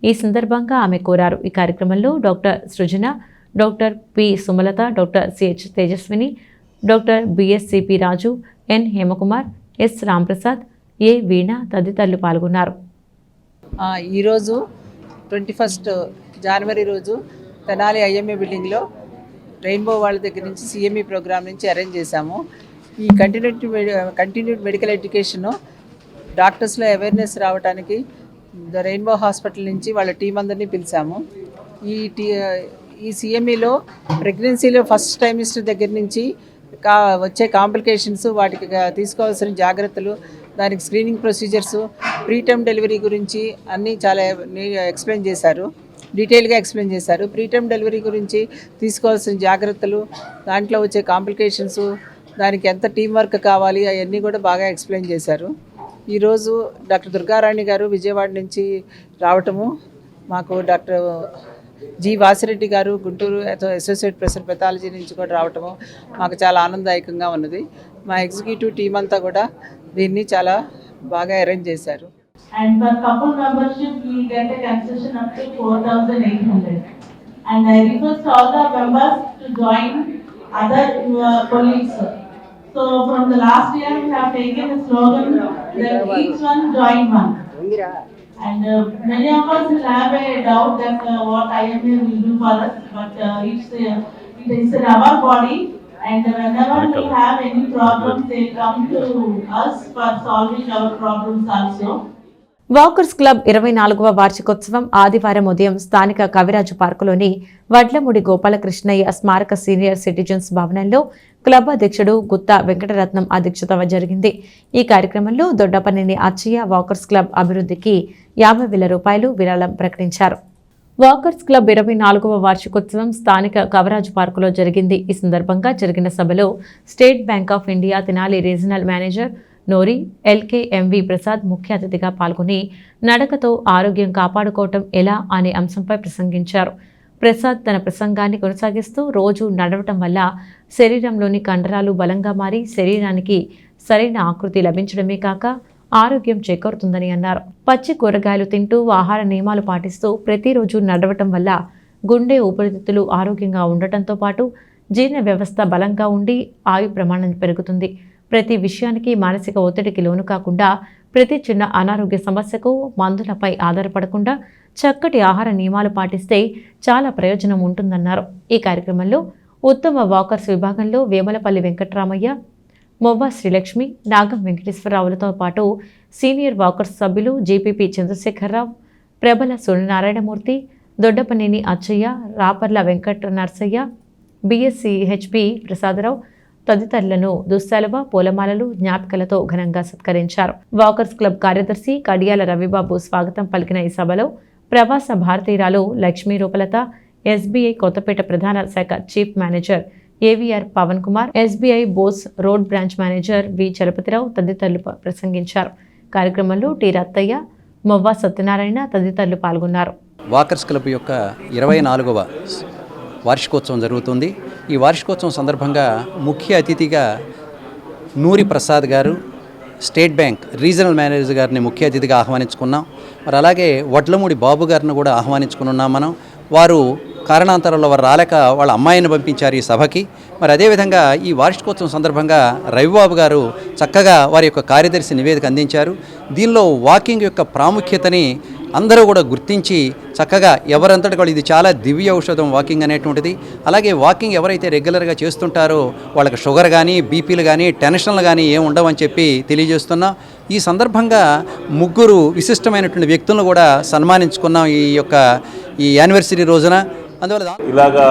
ఈ సందర్భంగా ఆమె కోరారు. ఈ కార్యక్రమంలో doctor Srujana, doctor P Sumalatha, doctor CH Tejaswini, doctor BSCP Raju, N Hemakumar, S Ramprasad, A Veena తదితరులు పాల్గొన్నారు. ఈరోజు 21 జనవరి రోజు తెనాలి ఐఎంఏ బిల్డింగ్లో రెయిన్బో వాళ్ళ దగ్గర నుంచి సిఎంఈ ప్రోగ్రామ్ నుంచి అరేంజ్ చేశాము. ఈ కంటిన్యూడ్ మెడికల్ ఎడ్యుకేషను డాక్టర్స్లో అవేర్నెస్ రావడానికి రెయిన్బో హాస్పిటల్ నుంచి వాళ్ళ టీం అందరినీ పిలిచాము. ఈ సిఎంఈలో ప్రెగ్నెన్సీలో ఫస్ట్ టైమిస్టర్ దగ్గర నుంచి వచ్చే కాంప్లికేషన్స్, వాటికి తీసుకోవాల్సిన జాగ్రత్తలు, దానికి స్క్రీనింగ్ ప్రొసీజర్స్, ప్రీటర్మ్ డెలివరీ గురించి అన్నీ చాలా ఎక్స్ప్లెయిన్ చేశారు, డీటెయిల్గా ఎక్స్ప్లెయిన్ చేశారు. ప్రీటర్మ్ డెలివరీ గురించి తీసుకోవాల్సిన జాగ్రత్తలు, దాంట్లో వచ్చే కాంప్లికేషన్స్, దానికి ఎంత టీం వర్క్ కావాలి, అవన్నీ కూడా బాగా ఎక్స్ప్లెయిన్ చేశారు. ఈరోజు డాక్టర్ దుర్గారాణి గారు విజయవాడ నుంచి రావటము, మాకు డాక్టర్ జి వాసిరెడ్డి గారు గుంటూరు అసోసియేట్ ప్రొఫెసర్ పెథాలజీ నుంచి కూడా రావటము మాకు చాలా ఆనందదాయకంగా ఉన్నది. మా ఎగ్జిక్యూటివ్ టీం అంతా కూడా దీన్ని చాలా బాగా అరేంజ్ చేశారు. And for couple membership we get a concession up to 4,800. And I request all the members to join other colleagues. So from the last year we have taken a slogan that each one join one. And many of us will have a doubt that what IMA will do for us, but it is our body, and whenever we have any problems, they come to us for solving our problems also. Walkers club 24వ వార్షికోత్సవం ఆదివారం ఉదయం స్థానిక కవిరాజు పార్కులోని వడ్లమూడి గోపాలకృష్ణయ్య స్మారక senior citizens భవనంలో club అధ్యక్షుడు గుత్తా వెంకటరత్నం అధ్యక్షత జరిగింది. ఈ కార్యక్రమంలో దొడ్డపనేని అచ్చయ్య వాకర్స్ క్లబ్ అభివృద్ధికి 50,000 రూపాయలు విరాళం ప్రకటించారు. వాకర్స్ క్లబ్ 24వ వార్షికోత్సవం స్థానిక కవరాజు పార్కులో జరిగింది. ఈ సందర్భంగా జరిగిన సభలో state bank of India Tenali regional manager Nori LKMV Prasad ముఖ్య అతిథిగా పాల్గొని నడకతో ఆరోగ్యం కాపాడుకోవటం ఎలా అనే అంశంపై ప్రసంగించారు. ప్రసాద్ తన ప్రసంగాన్ని కొనసాగిస్తూ రోజు నడవటం వల్ల శరీరంలోని కండరాలు బలంగా మారి శరీరానికి సరైన ఆకృతి లభించడమే కాక ఆరోగ్యం చేకూరుతుందని అన్నారు. పచ్చి కూరగాయలు తింటూ ఆహార నియమాలు పాటిస్తూ ప్రతిరోజు నడవటం వల్ల గుండె ఊపిరితిత్తులు ఆరోగ్యంగా ఉండటంతో పాటు జీర్ణ వ్యవస్థ బలంగా ఉండి ఆయు ప్రమాణం పెరుగుతుంది. ప్రతి విషయానికి మానసిక ఒత్తిడికి లోను కాకుండా ప్రతి చిన్న అనారోగ్య సమస్యకు మందులపై ఆధారపడకుండా చక్కటి ఆహార నియమాలు పాటిస్తే చాలా ప్రయోజనం ఉంటుందన్నారు. ఈ కార్యక్రమంలో ఉత్తమ వాకర్స్ విభాగంలో వేమలపల్లి వెంకట్రామయ్య, మొవ్వ శ్రీలక్ష్మి, నాగం వెంకటేశ్వరరావులతో పాటు సీనియర్ వాకర్స్ సభ్యులు GPP Chandrasekhararao, Prabala Suryanarayanamurthy, Doddapaneni Achchayya, Raparla Venkata Narsayya, BSc HP Prasadarao తదితరులను దుస్సాలువ, పూలమాలలు, జ్ఞాపికలతో ఘనంగా సత్కరించారు. వాకర్స్ క్లబ్ కార్యదర్శి కడియాల రవిబాబు స్వాగతం పలికిన ఈ సభలో ప్రవాస భారతీయురాలు లక్ష్మీ రూపలత, ఎస్బీఐ కొత్తపేట ప్రధాన శాఖ chief manager AVR Pavan Kumar, SBI Bose road branch manager V Chalapathirao తదితరులు ప్రసంగించారు. కార్యక్రమంలో టి రత్తయ్య, మొవ్వ సత్యనారాయణ తదితరులు పాల్గొన్నారు. వాకర్స్ క్లబ్ యొక్క 24వ వార్షికోత్సవం జరుగుతుంది. ఈ వార్షికోత్సవం సందర్భంగా ముఖ్య అతిథిగా నూరి ప్రసాద్ గారు, స్టేట్ బ్యాంక్ రీజనల్ మేనేజర్ గారిని ముఖ్య అతిథిగా ఆహ్వానించుకున్నాం. మరి అలాగే వడ్లమూడి బాబు గారిని కూడా ఆహ్వానించుకున్నాం మనం. వారు కారణాంతరంలో వారు రాలేక వాళ్ళ అమ్మాయిని పంపించారు ఈ సభకి. మరి అదేవిధంగా ఈ వార్షికోత్సవం సందర్భంగా రవిబాబు గారు చక్కగా వారి యొక్క కార్యదర్శి నివేదిక అందించారు. దీనిలో వాకింగ్ యొక్క ప్రాముఖ్యతని అందరూ కూడా గుర్తించి చక్కగా ఎవరంతటి వాళ్ళు ఇది చాలా దివ్య ఔషధం వాకింగ్ అనేటువంటిది. అలాగే వాకింగ్ ఎవరైతే రెగ్యులర్గా చేస్తుంటారో వాళ్ళకి షుగర్ కానీ, బీపీలు కానీ, టెన్షన్లు కానీ ఏం ఉండవని చెప్పి తెలియజేస్తున్నాం. ఈ సందర్భంగా ముగ్గురు విశిష్టమైనటువంటి వ్యక్తులను కూడా సన్మానించుకున్నాం ఈ యానివర్సరీ రోజున. అందువల్ల ఇలాగా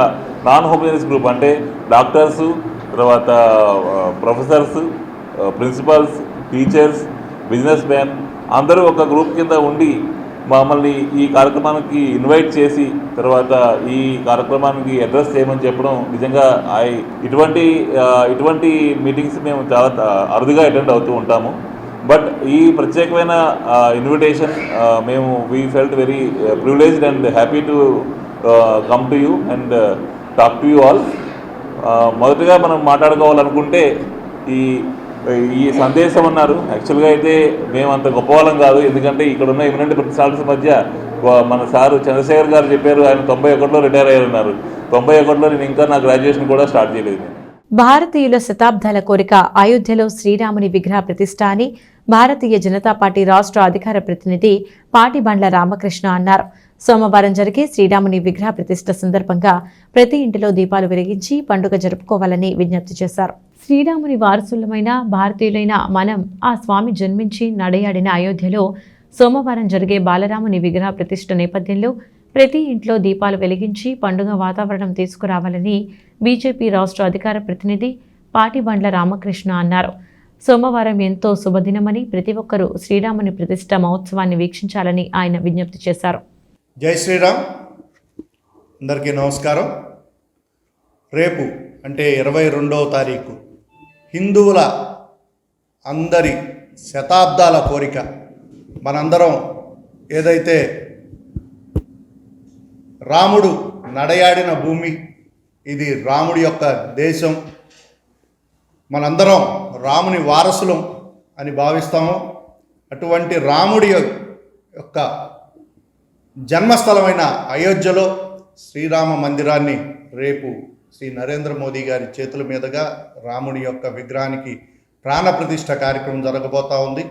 నాన్ హోమియోపతి గ్రూప్ అంటే డాక్టర్సు, తర్వాత professors, principals, teachers, business man అందరూ ఒక గ్రూప్ కింద ఉండి మమ్మల్ని ఈ కార్యక్రమానికి ఇన్వైట్ చేసి తర్వాత ఈ కార్యక్రమానికి అడ్రస్ చేయమని చెప్పడం నిజంగా ఇటువంటి మీటింగ్స్ మేము చాలా అరుదుగా అటెండ్ అవుతూ ఉంటాము. బట్ ఈ ప్రత్యేకమైన ఇన్విటేషన్ మేము we felt very privileged and happy to come to you and talk to you all. మొదటగా మనం మాట్లాడుకోవాలనుకుంటే ఈ సందేశం అన్నారు. యాక్చువల్గా అయితే మేము అంత గొప్పవాళ్ళం కాదు, ఎందుకంటే ఇక్కడ ఉన్న ఎమినెంట్ పర్సనాలిటీస్ మధ్య మన సారు చంద్రశేఖర్ గారు చెప్పారు ఆయన 91లో రిటైర్ అయ్యారన్నారు. 91లో నేను ఇంకా నా గ్రాడ్యుయేషన్ కూడా స్టార్ట్ చేయలేదు. భారతీయుల శతాబ్దాల కోరిక అయోధ్యలో శ్రీరాముని విగ్రహ ప్రతిష్ఠ అని భారతీయ జనతా పార్టీ రాష్ట్ర అధికార ప్రతినిధి పాటిబండ్ల రామకృష్ణ అన్నారు. సోమవారం జరిగే శ్రీరాముని విగ్రహ ప్రతిష్ఠ సందర్భంగా ప్రతి ఇంటిలో దీపాలు వెలిగించి పండుగ జరుపుకోవాలని విజ్ఞప్తి చేశారు. శ్రీరాముని వారసులమైన భారతీయులైన మనం ఆ స్వామి జన్మించి నడయాడిన అయోధ్యలో సోమవారం జరిగే బాలరాముని విగ్రహ ప్రతిష్ఠ నేపథ్యంలో ప్రతి ఇంట్లో దీపాలు వెలిగించి పండుగ వాతావరణం తీసుకురావాలని బీజేపీ రాష్ట్ర అధికార ప్రతినిధి పాటిబండ్ల రామకృష్ణ అన్నారు. సోమవారం ఎంతో శుభదినమని ప్రతి ఒక్కరూ శ్రీరాముని ప్రతిష్ఠ మహోత్సవాన్ని వీక్షించాలని ఆయన విజ్ఞప్తి చేశారు. జై శ్రీరామ్. అందరికీ నమస్కారం. రేపు అంటే 22వ తారీఖు హిందువుల అందరి శతాబ్దాల కోరిక మనందరం ఏదైతే రాముడు నడయాడిన భూమి, ఇది రాముడి యొక్క దేశం, మనందరం రాముని వారసులం అని భావిస్తాము. అటువంటి రాముడి యొక్క జన్మస్థలమైన అయోధ్యలో శ్రీరామ మందిరాన్ని రేపు శ్రీ నరేంద్ర మోదీ గారి చేతుల మీదుగా రాముడి యొక్క విగ్రహానికి ప్రాణప్రతిష్ఠ కార్యక్రమం జరగబోతూ ఉంది.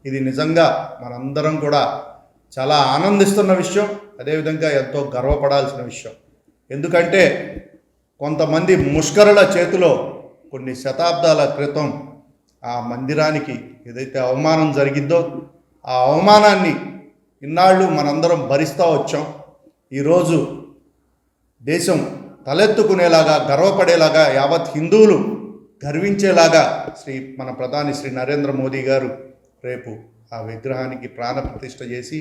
ఇది నిజంగా మనందరం కూడా చాలా ఆనందిస్తున్న విషయం, అదేవిధంగా ఎంతో గర్వపడాల్సిన విషయం. ఎందుకంటే కొంతమంది ముష్కరుల చేతిలో కొన్ని శతాబ్దాల క్రితం ఆ మందిరానికి ఏదైతే అవమానం జరిగిందో ఆ అవమానాన్ని ఇన్నాళ్ళు మనందరం భరిస్తూ వచ్చాం. ఈరోజు దేశం తలెత్తుకునేలాగా, గర్వపడేలాగా, యావత్ హిందువులు గర్వించేలాగా మన ప్రధాని శ్రీ నరేంద్ర మోదీ గారు రేపు ఆ విగ్రహానికి ప్రాణప్రతిష్ఠ చేసి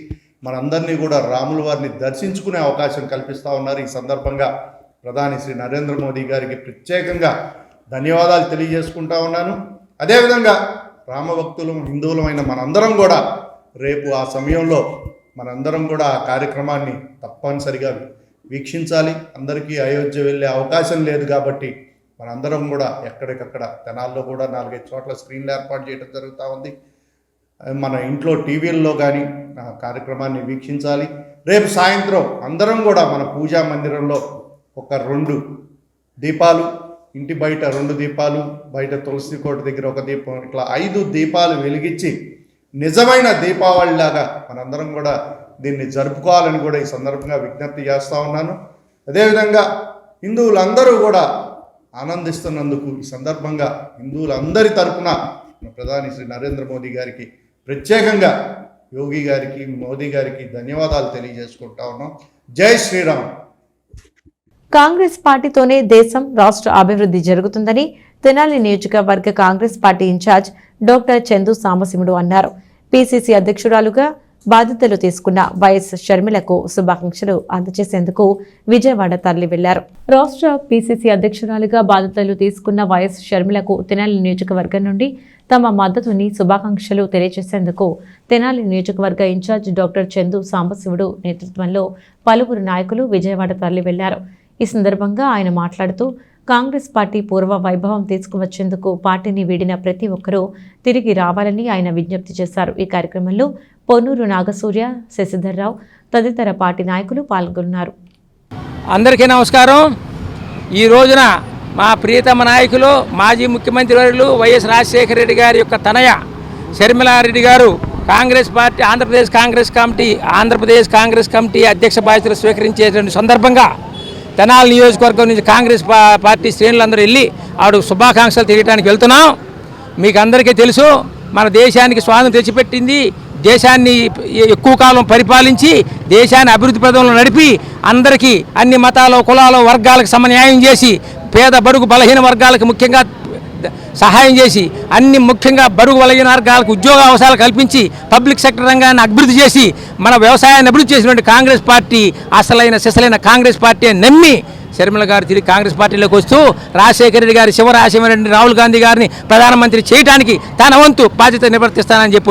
మనందరినీ కూడా రాముల వారిని దర్శించుకునే అవకాశం కల్పిస్తూ ఉన్నారు. ఈ సందర్భంగా ప్రధాని శ్రీ నరేంద్ర మోదీ గారికి ప్రత్యేకంగా ధన్యవాదాలు తెలియజేసుకుంటా ఉన్నాను. అదేవిధంగా రామభక్తులు హిందువులమైన మనందరం కూడా రేపు ఆ సమయంలో మనందరం కూడా ఆ కార్యక్రమాన్ని తప్పనిసరిగా వీక్షించాలి. అందరికీ అయోధ్య వెళ్ళే అవకాశం లేదు కాబట్టి మనందరం కూడా ఎక్కడికక్కడ తెనాల్లో కూడా 4-5 చోట్ల స్క్రీన్లు ఏర్పాటు చేయడం జరుగుతూ ఉంది. మన ఇంట్లో టీవీల్లో కానీ ఆ కార్యక్రమాన్ని వీక్షించాలి. రేపు సాయంత్రం అందరం కూడా మన పూజా మందిరంలో ఒక 2 దీపాలు, ఇంటి బయట 2 దీపాలు, బయట తులసి కోట దగ్గర 1 దీపం, ఇట్లా 5 దీపాలు వెలిగించి నిజమైన దీపావళిలాగా మనందరం కూడా దీన్ని జరుపుకోవాలని కూడా ఈ సందర్భంగా విజ్ఞప్తి చేస్తూ ఉన్నాను. అదేవిధంగా హిందువులందరూ కూడా ఆనందిస్తున్నందుకు ఈ సందర్భంగా హిందువులందరి తరపున ప్రధాని శ్రీ నరేంద్ర మోదీ గారికి ప్రత్యేకంగా యోగి గారికి మోదీ గారికి ధన్యవాదాలు తెలియజేసుకుంటా ఉన్నాం. జై శ్రీరామ్. కాంగ్రెస్ పార్టీతోనే దేశం రాష్ట్ర అభివృద్ధి జరుగుతుందని తెనాలి నియోజకవర్గ Congress party incharge doctor Chandu Sambasivudu అన్నారు. పిసిసి అధ్యక్షురాలుగా బాధ్యతలు తీసుకున్న వైఎస్ షర్మిలకు శుభాకాంక్షలు అందజేసేందుకు విజయవాడ తరలి వెళ్లారు. రాష్ట్ర పిసిసి అధ్యక్షురాలుగా బాధ్యతలు తీసుకున్న వైఎస్ షర్మిలకు తెనాలి నియోజకవర్గం నుండి తమ మద్దతుని శుభాకాంక్షలు తెలియజేసేందుకు తెనాలి నియోజకవర్గ ఇన్ఛార్జ్ డాక్టర్ చందు సాంబశివుడు నేతృత్వంలో పలువురు నాయకులు విజయవాడ తరలి వెళ్లారు. ఈ సందర్భంగా ఆయన మాట్లాడుతూ కాంగ్రెస్ పార్టీ పూర్వ వైభవం తీసుకువచ్చేందుకు పార్టీని వీడిన ప్రతి ఒక్కరూ తిరిగి రావాలని ఆయన విజ్ఞప్తి చేశారు. ఈ కార్యక్రమంలో పొన్నూరు నాగసూర్య, శశిధర్రావు తదితర పార్టీ నాయకులు పాల్గొన్నారు. అందరికీ నమస్కారం. ఈ రోజున మా ప్రియతమ నాయకులు మాజీ ముఖ్యమంత్రి వర్యులు వైఎస్ రాజశేఖర రెడ్డి గారి యొక్క తనయ షర్మిలారెడ్డి గారు కాంగ్రెస్ పార్టీ ఆంధ్రప్రదేశ్ కాంగ్రెస్ కమిటీ అధ్యక్ష బాధ్యతలు స్వీకరించేటువంటి సందర్భంగా తెనాలి నియోజకవర్గం నుంచి కాంగ్రెస్ పార్టీ శ్రేణులందరూ వెళ్ళి ఆవిడ శుభాకాంక్షలు తెలియడానికి వెళ్తున్నాం. మీకు అందరికీ తెలుసు, మన దేశానికి స్వాతంత్రం తెచ్చిపెట్టింది, దేశాన్ని ఎక్కువ కాలం పరిపాలించి దేశాన్ని అభివృద్ధి పదంలో నడిపి అందరికీ అన్ని మతాలు కులాలు వర్గాలకు సమన్యాయం చేసి పేద బడుగు బలహీన వర్గాలకు ముఖ్యంగా సహాయం చేసి ముఖ్యంగా బడుగు బలహీన వర్గాలకు ఉద్యోగ అవకాశాలు కల్పించి పబ్లిక్ సెక్టర్ రంగాన్ని అభివృద్ధి చేసి మన వ్యవసాయాన్ని అభివృద్ధి చేసినటువంటి కాంగ్రెస్ పార్టీ సిసలైన కాంగ్రెస్ పార్టీ నమ్మి షర్మిల గారు తిరిగి కాంగ్రెస్ పార్టీలోకి వస్తూ రాజశేఖర రెడ్డి గారి శివరాశివరెడ్డి రాహుల్ గాంధీ గారిని ప్రధానమంత్రి చేయడానికి తన వంతు బాధ్యత నిర్వర్తిస్తానని చెప్పి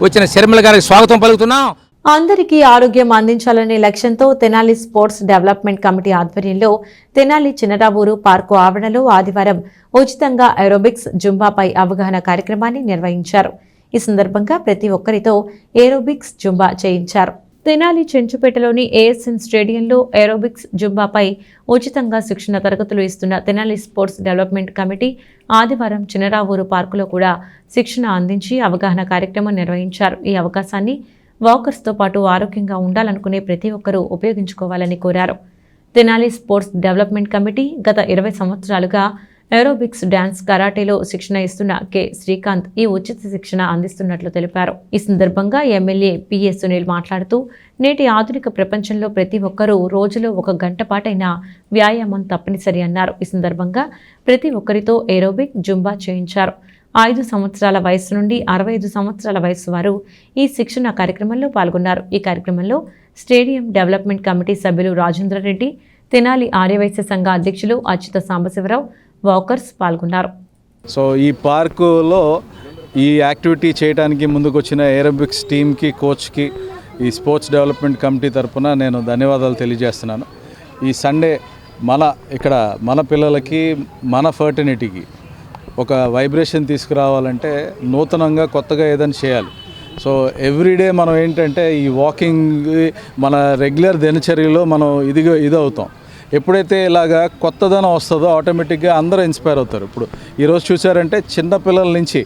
వచ్చిన షర్మిల గారికి స్వాగతం పలుకుతున్నాం. అందరికీ ఆరోగ్యం అందించాలనే లక్ష్యంతో తెనాలి స్పోర్ట్స్ డెవలప్మెంట్ కమిటీ ఆధ్వర్యంలో తెనాలి చిన్నరావూరు పార్కు ఆవరణలో ఆదివారం ఉచితంగా ఏరోబిక్స్ జుంబాపై అవగాహన కార్యక్రమాన్ని నిర్వహించారు. ఈ సందర్భంగా ప్రతి ఒక్కరితో ఏరోబిక్స్ జుంబా చేయించారు. తెనాలి చెంచుపేటలోని ఏఎస్ఎన్ స్టేడియంలో ఏరోబిక్స్ జుంబాపై ఉచితంగా శిక్షణ తరగతులు ఇస్తున్న తెనాలి స్పోర్ట్స్ డెవలప్మెంట్ కమిటీ ఆదివారం చిన్నరావూరు పార్కులో కూడా శిక్షణ అందించి అవగాహన కార్యక్రమం నిర్వహించారు. ఈ అవకాశాన్ని వాకర్స్తో పాటు ఆరోగ్యంగా ఉండాలనుకునే ప్రతి ఒక్కరూ ఉపయోగించుకోవాలని కోరారు. తెనాలి స్పోర్ట్స్ డెవలప్మెంట్ కమిటీ గత 20 సంవత్సరాలుగా ఏరోబిక్స్ డాన్స్ కరాటేలో శిక్షణ ఇస్తున్న కె శ్రీకాంత్ ఈ ఉచిత శిక్షణ అందిస్తున్నట్లు తెలిపారు. ఈ సందర్భంగా ఎమ్మెల్యే పిఏ సునీల్ మాట్లాడుతూ నేటి ఆధునిక ప్రపంచంలో ప్రతి ఒక్కరూ రోజులో 1 గంట పాటైనా వ్యాయామం తప్పనిసరి అన్నారు. ఈ సందర్భంగా ప్రతి ఒక్కరితో ఏరోబిక్ జుంబా చేయించారు. 5 సంవత్సరాల వయసు నుండి 65 సంవత్సరాల వయసు వారు ఈ శిక్షణ కార్యక్రమంలో పాల్గొన్నారు. ఈ కార్యక్రమంలో స్టేడియం డెవలప్మెంట్ కమిటీ సభ్యులు రాజేంద్రరెడ్డి, తెనాలి ఆర్యవైశ్య సంఘ అధ్యక్షులు అచ్యుత సాంబశివరావు, వాకర్స్ పాల్గొన్నారు. సో ఈ పార్కులో ఈ యాక్టివిటీ చేయడానికి ముందుకు వచ్చిన ఏరోబిక్స్ టీమ్కి, కోచ్కి, ఈ స్పోర్ట్స్ డెవలప్మెంట్ కమిటీ తరఫున నేను ధన్యవాదాలు తెలియజేస్తున్నాను. ఈ సండే మన పిల్లలకి మన ఫర్టినిటీకి ఒక వైబ్రేషన్ తీసుకురావాలంటే నూతనంగా కొత్తగా ఏదైనా చేయాలి. సో ఎవ్రీడే మనం ఏంటంటే ఈ వాకింగ్ మన రెగ్యులర్ దినచర్యలో మనం ఇదవుతాం. ఎప్పుడైతే ఇలాగా కొత్తదనం వస్తుందో ఆటోమేటిక్గా అందరూ ఇన్స్పైర్ అవుతారు. ఇప్పుడు ఈరోజు చూసారంటే చిన్నపిల్లల నుంచి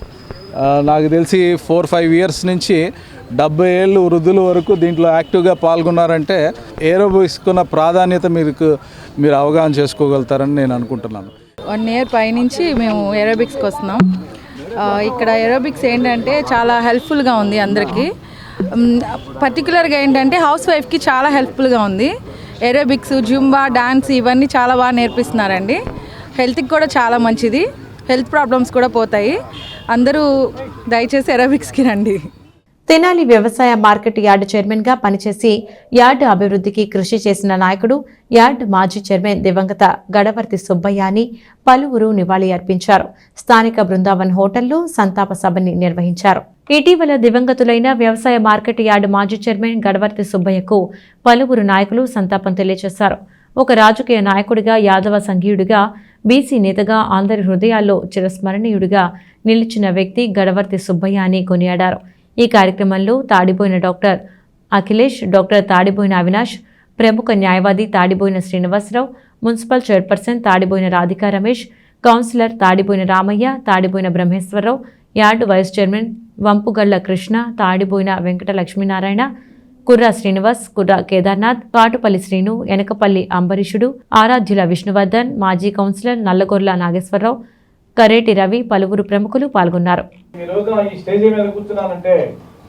నాకు తెలిసి 4-5 ఇయర్స్ నుంచి 70 ఏళ్ళు వృద్ధుల వరకు దీంట్లో యాక్టివ్గా పాల్గొన్నారంటే ఏరోబిక్స్కున్న ప్రాధాన్యత మీరు అవగాహన చేసుకోగలుగుతారని నేను అనుకుంటున్నాను. 1 ఇయర్ పైనుంచి మేము ఏరోబిక్స్కి వస్తున్నాం. ఇక్కడ ఏరోబిక్స్ ఏంటంటే చాలా హెల్ప్ఫుల్గా ఉంది అందరికీ. పర్టికులర్గా ఏంటంటే హౌస్ వైఫ్కి చాలా హెల్ప్ఫుల్గా ఉంది. ఏరోబిక్స్, జుంబా, డాన్స్ ఇవన్నీ చాలా బాగా నేర్పిస్తున్నారండి. హెల్త్కి కూడా చాలా మంచిది. హెల్త్ ప్రాబ్లమ్స్ కూడా పోతాయి. అందరూ దయచేసి ఏరోబిక్స్కి రండి. తెనాలి వ్యవసాయ మార్కెట్ యార్డు చైర్మన్గా పనిచేసి యార్డు అభివృద్ధికి కృషి చేసిన నాయకుడు, యార్డు మాజీ చైర్మన్ దివంగత గడవర్తి సుబ్బయ్య అని పలువురు నివాళి అర్పించారు. స్థానిక బృందావన్ హోటల్లో సంతాప సభని నిర్వహించారు. ఇటీవల దివంగతులైన వ్యవసాయ మార్కెట్ యార్డు మాజీ చైర్మన్ గడవర్తి సుబ్బయ్యకు పలువురు నాయకులు సంతాపం తెలియజేశారు. ఒక రాజకీయ నాయకుడిగా, యాదవ సంఘీయుడిగా, బీసీ నేతగా అందరి హృదయాల్లో చిరస్మరణీయుడిగా నిలిచిన వ్యక్తి గడవర్తి సుబ్బయ్య అని కొనియాడారు. ఈ కార్యక్రమంలో తాడిబోయిన డాక్టర్ అఖిలేష్, డాక్టర్ తాడిబోయిన అవినాష్, ప్రముఖ న్యాయవాది Tadiboyina Srinivasarao, municipal chairperson Tadiboyina Radhika Ramesh, councillor Tadiboyina Ramayya, Tadiboyina Brahmeswararao, yard vice chairman Vampugalla Krishna, Tadiboyina Venkata Lakshminarayana, Kurra Srinivas, Kurra Kedarnath, Katupalli Srinu, Enakapalli Ambarishudu, Aradhyula Vishnuvardhan, మాజీ కౌన్సిలర్ నల్లగొర్ల నాగేశ్వరరావు, కరేటి రవి, పలువురు ప్రముఖులు పాల్గొన్నారు. ఈ రోజున ఈ స్టేజీ మీద కూర్చున్నానంటే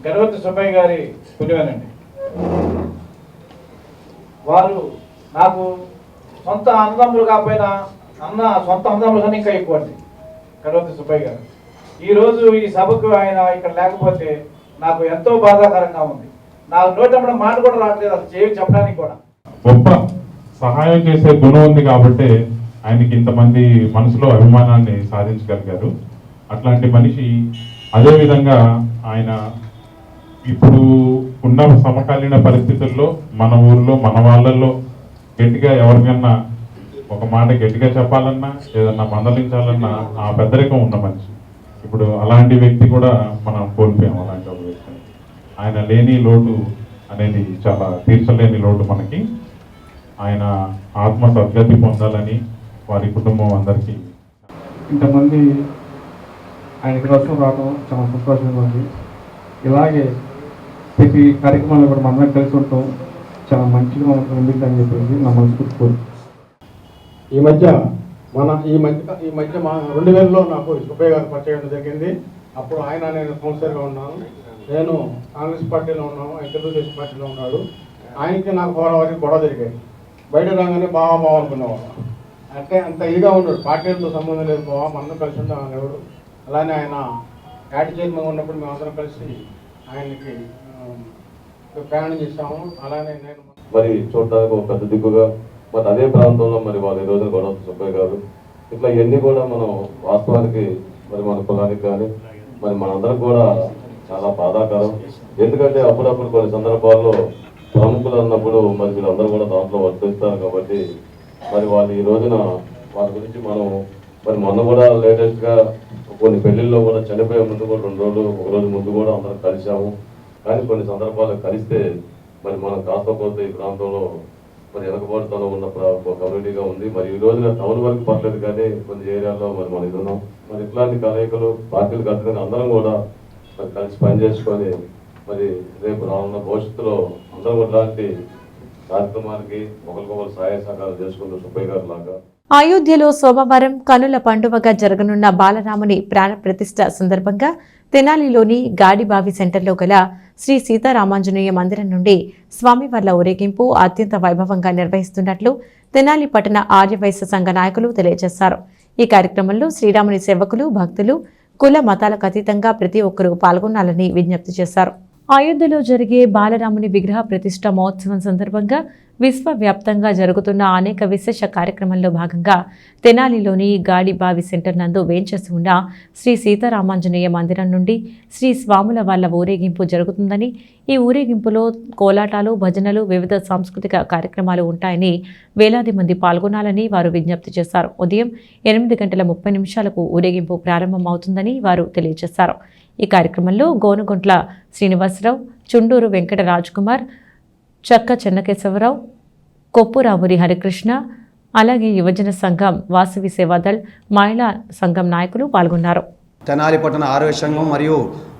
గణపతి సుబ్బయ్య గారి పుణ్యమేనండి. వారు నాకు సొంత అన్నదమ్ములు కాకపోయినా సొంత అన్నదమ్ములు కానీ ఇంకా ఎక్కువ అండి గణపతి సుబ్బయ్య గారు. ఈరోజు ఈ సభకు ఆయన ఇక్కడ లేకపోతే నాకు ఎంతో బాధాకరంగా ఉంది. నాకు నోటప్పుడు మాట కూడా రావట్లేదు అసలు ఏమి చెప్పడానికి కూడా. గొప్ప సహాయం చేసే గుణం ఉంది కాబట్టి ఆయనకి ఇంతమంది మనసులో అభిమానాన్ని సాధించగలిగారు. అట్లాంటి మనిషి అదేవిధంగా ఆయన ఇప్పుడు ఉన్న సమకాలీన పరిస్థితుల్లో మన ఊర్లో మన వాళ్ళల్లో గట్టిగా ఎవరికన్నా ఒక మాట గట్టిగా చెప్పాలన్నా ఏదన్నా మందలించాలన్నా ఆ పెద్దరికం ఉన్న మనిషి. ఇప్పుడు అలాంటి వ్యక్తి కూడా మనం కోల్పోయాం. అలాంటి ఒక వ్యక్తిని ఆయన లేని లోటు అనేది చాలా తీర్చలేని లోటు మనకి. ఆయన ఆత్మ సద్గతి పొందాలని వారి కుటుంబం అందరికీ. ఇంతమంది ఆయన కోసం రావడం చాలా సంతోషంగా ఉంది. ఇలాగే ప్రతి కార్యక్రమాల్లో కూడా మనందరం కలిసి ఉంటాం చాలా మంచిగా మనకు ఉండిద్దని చెప్పేసి నా మనస్ఫూర్తి కోరు. ఈ మధ్య మా 2000లో నాకు సుబ్బయ్య గారు పరిచయం జరిగింది. అప్పుడు నేను కౌన్సిలర్గా ఉన్నాను. నేను కాంగ్రెస్ పార్టీలో ఉన్నాను, ఆయన తెలుగుదేశం పార్టీలో ఉన్నాడు. ఆయనకి నాకు వారికి గొడవ జరిగాయి. బయట రాగానే బాగా అనుకునేవాడు. అంటే అంత ఇదిగా ఉన్నాడు. పార్టీలతో సంబంధం లేదు, బావా మనం కలిసి ఉంటాం అనేవాడు. అలానే ఆయన యాడ్ చైర్మన్ ఉన్నప్పుడు మేమందరం కలిసి ఆయనకి ప్రయాణం చేస్తాము. అలానే నేను మరి చూడడానికి ఒక పెద్ద దిక్కుగా మరి అదే ప్రాంతంలో మరి వాళ్ళు ఈ రోజున గొడవ సుబ్బయ్య గారు ఇట్లా ఇవన్నీ కూడా మనం వాస్తవానికి మరి మన కులానికి కానీ మరి మనందరం కూడా చాలా బాధాకరం. ఎందుకంటే అప్పుడప్పుడు కొన్ని సందర్భాల్లో ప్రముఖులు అన్నప్పుడు మరి వీళ్ళందరూ కూడా దాంట్లో వర్తిస్తారు కాబట్టి మరి వాళ్ళు ఈ రోజున వారి గురించి మనం మరి మొన్న కూడా లేటెస్ట్గా కొన్ని పెళ్లిల్లో కూడా చనిపోయే ముందు కూడా 2 రోజులు 1 రోజు ముందు కూడా అందరం కలిసాము. కానీ కొన్ని సందర్భాల్లో కలిస్తే మరి మనం కాకపోతే ఈ ప్రాంతంలో మరి వెనకబాటుతలో ఉన్న కమ్యూనిటీగా ఉంది. మరి ఈ రోజున టౌన్ వరకు పర్లేదు కానీ కొన్ని ఏరియాల్లో మరి మనం ఇది ఉన్నాం. మరి ఇట్లాంటి కలయికలు పార్టీలు ఖచ్చితంగా అందరం కూడా మరి కలిసి పనిచేసుకొని మరి రేపు రానున్న భవిష్యత్తులో అందరం ఇలాంటి కార్యక్రమానికి ఒకరికొకరు సహాయ సహకారం చేసుకుంటూ సుబ్బయ్య గారు లాగా. అయోధ్యలో సోమవారం కనుల పండువగా జరగనున్న బాలరాముని ప్రాణ ప్రతిష్ఠ సందర్భంగా తెనాలిలోని గాడిబావి సెంటర్లో గల శ్రీ సీతారామాంజనేయ మందిరం నుండి స్వామివార్ల ఊరేగింపు అత్యంత వైభవంగా నిర్వహిస్తున్నట్లు తెనాలి పట్టణ ఆర్యవైశ్య సంఘ నాయకులు తెలియజేశారు. ఈ కార్యక్రమంలో శ్రీరాముని సేవకులు, భక్తులు కుల మతాలకు అతీతంగా ప్రతి ఒక్కరూ పాల్గొనాలని విజ్ఞప్తి చేశారు. అయోధ్యలో జరిగే బాలరాముని విగ్రహ ప్రతిష్ఠ మహోత్సవం సందర్భంగా విశ్వవ్యాప్తంగా జరుగుతున్న అనేక విశేష కార్యక్రమంలో భాగంగా తెనాలిలోని గాడిబావి సెంటర్ నందు వేంచేసి ఉన్న శ్రీ సీతారామాంజనేయ మందిరం నుండి శ్రీ స్వాముల వాళ్ళ ఊరేగింపు జరుగుతుందని, ఈ ఊరేగింపులో కోలాటాలు, భజనలు, వివిధ సాంస్కృతిక కార్యక్రమాలు ఉంటాయని, వేలాది మంది పాల్గొనాలని వారు విజ్ఞప్తి చేశారు. ఉదయం 8:30 ఊరేగింపు ప్రారంభమవుతుందని వారు తెలియజేశారు. ఈ కార్యక్రమంలో గోనుగుంట్ల శ్రీనివాసరావు, చుండూరు వెంకట రాజ్కుమార్, చక్క చెన్నకేశవరావు, కొప్పురామురి హరికృష్ణ, అలాగే యువజన సంఘం, వాసవి సేవాదళ్, మహిళా సంఘం నాయకులు పాల్గొన్నారు. తెనాలి పట్టణ ఆరోగ్య సంఘం మరియు